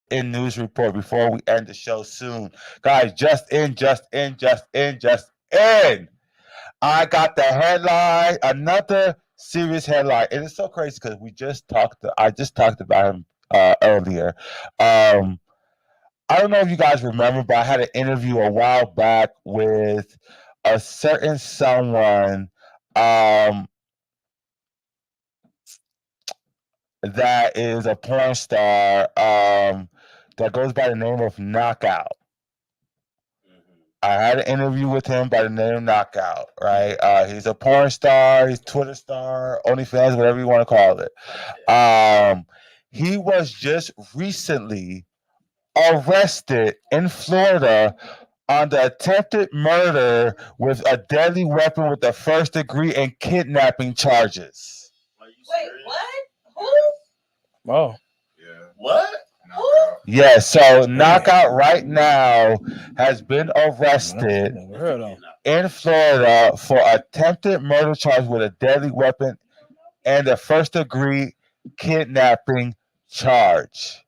In news report before we end the show soon. Guys, just in. I got the headline, another serious headline. It is so crazy because I just talked about him earlier. I don't know if you guys remember, but I had an interview a while back with a certain someone that is a porn star that goes by the name of Knockout. I had an interview with him by the name of Knockout, right? He's a porn star, he's Twitter star, OnlyFans, whatever you want to call it. He was just recently arrested in Florida on the attempted murder with a deadly weapon with the first degree and kidnapping charges. Wait, what? Who? Oh. What? Yeah, so Knockout right now has been arrested in Florida for attempted murder charge with a deadly weapon and a first degree kidnapping charge.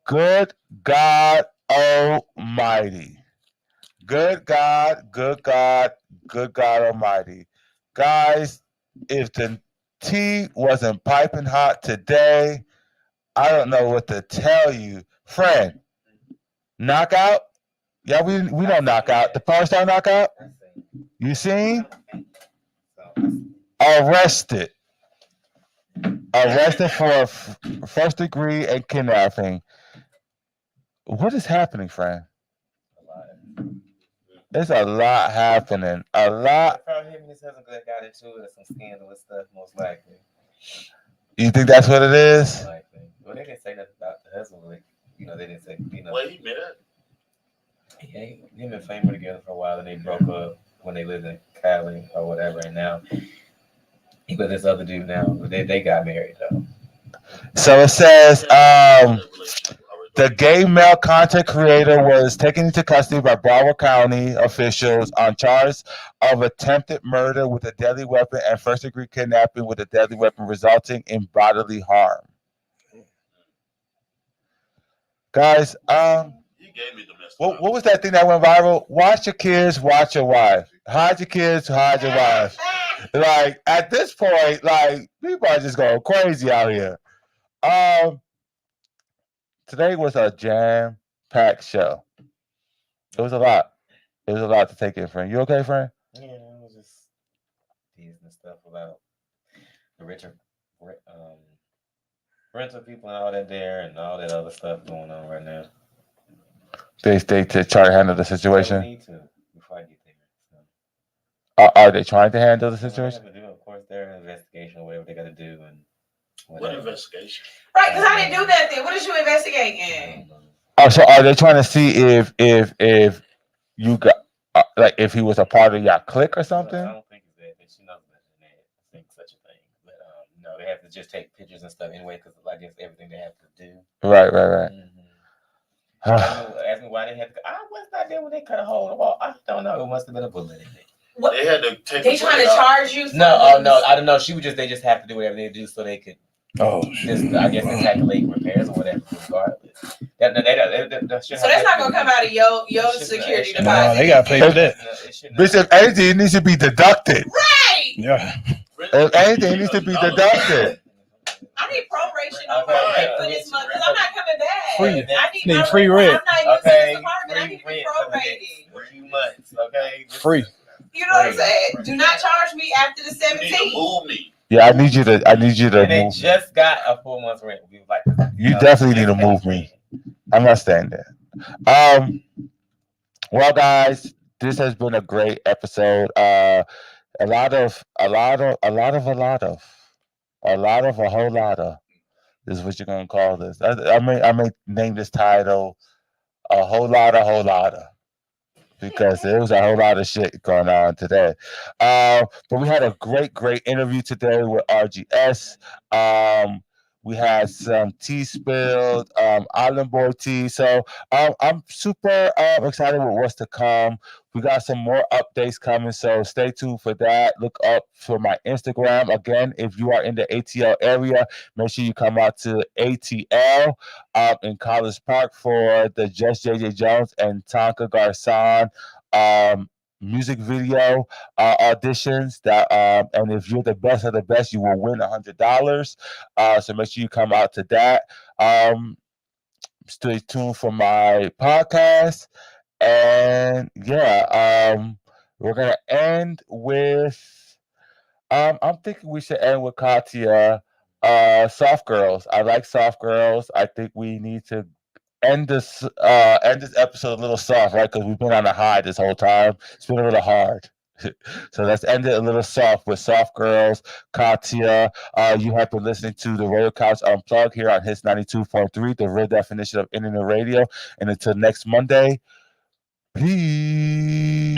Good God Almighty. Good God Almighty. Guys, if the tea wasn't piping hot today, I don't know what to tell you. Friend, Knockout? Yeah, we know Knockout. The porn star Knockout? You seen? Arrested for first degree and kidnapping. What is happening, friend? There's a lot happening. A lot. Probably him and his husband got into it or some scandalous stuff, most likely. You think that's what it is? Well, they didn't say nothing about the husband. Like, they didn't say, Well, he met it. Him and Fame were together for a while, and they broke up when they lived in Cali or whatever. And now he with this other dude now. They got married though. So it says the gay male content creator was taken into custody by Broward County officials on charges of attempted murder with a deadly weapon and first degree kidnapping with a deadly weapon resulting in bodily harm. Guys, what was that thing that went viral? Watch your kids, watch your wife. Hide your kids, hide your wife. Like, at this point, like, people are just going crazy out here. Today was a jam-packed show. It was a lot. It was a lot to take in, friend. You okay, friend? Yeah, it was just teasing stuff about the rental people and all that there and all that other stuff going on right now. They try to handle the situation. They need to before I get there. So. Are they trying to handle the situation? Of course, their investigation or whatever they got to do and What whatever. investigation? Right, because I didn't do that then. What is you investigating? Oh, so are they trying to see if you got like if he was a part of your clique or something? I don't think it's that. She knows better than that. I think such a thing. But no, they have to just take pictures and stuff anyway because I guess everything they have to do. Right. Ask me why they had to. I was not there when they cut a hole in the wall. I don't know. It must have been a bullet in it. What? They had to take. They trying to charge you? No, no, I don't know. She was just. They just have to do whatever they do so they could. Oh, just I guess they calculate repairs or whatever. Regardless, so that's not gonna come out of your security deposit. No, they got to pay for that. Bitch, if anything, it needs to be deducted. Right. Yeah. If anything, it needs to be deducted. I need proration on my rent for this month because I'm not coming back. Free. I need free rent. I'm not using this apartment. I need to be prorated. For a few months, okay? Free. You know what I'm saying? Do not charge me after the 17th. Move me. Yeah, I need you to And they move. just got a 4 months rent. We like. You definitely need to move me. I'm not staying there. Well, guys, this has been a great episode. A whole lot of. This is what you're gonna call this. I may name this title a whole lot of. Because there was a whole lot of shit going on today. But we had a great interview today with RGS. We had some tea spilled, Island Boy tea. So I'm super excited with what's to come. We got some more updates coming, so stay tuned for that. Look up for my Instagram. Again, if you are in the ATL area, make sure you come out to ATL in College Park for the Just JJ Jones and Tonka Garcon music video auditions. And if you're the best of the best, you will win $100. So make sure you come out to that. Stay tuned for my podcast. And yeah, we're gonna end with I'm thinking we should end with Katya. Soft girls. I like soft girls. I think we need to end this episode a little soft, right? Because we've been on a high this whole time. It's been a little hard. So let's end it a little soft with soft girls. Katya, you have been listening to the Radio Couch Unplugged here on Hits 92.3, the real definition of internet radio. And until next Monday, peace.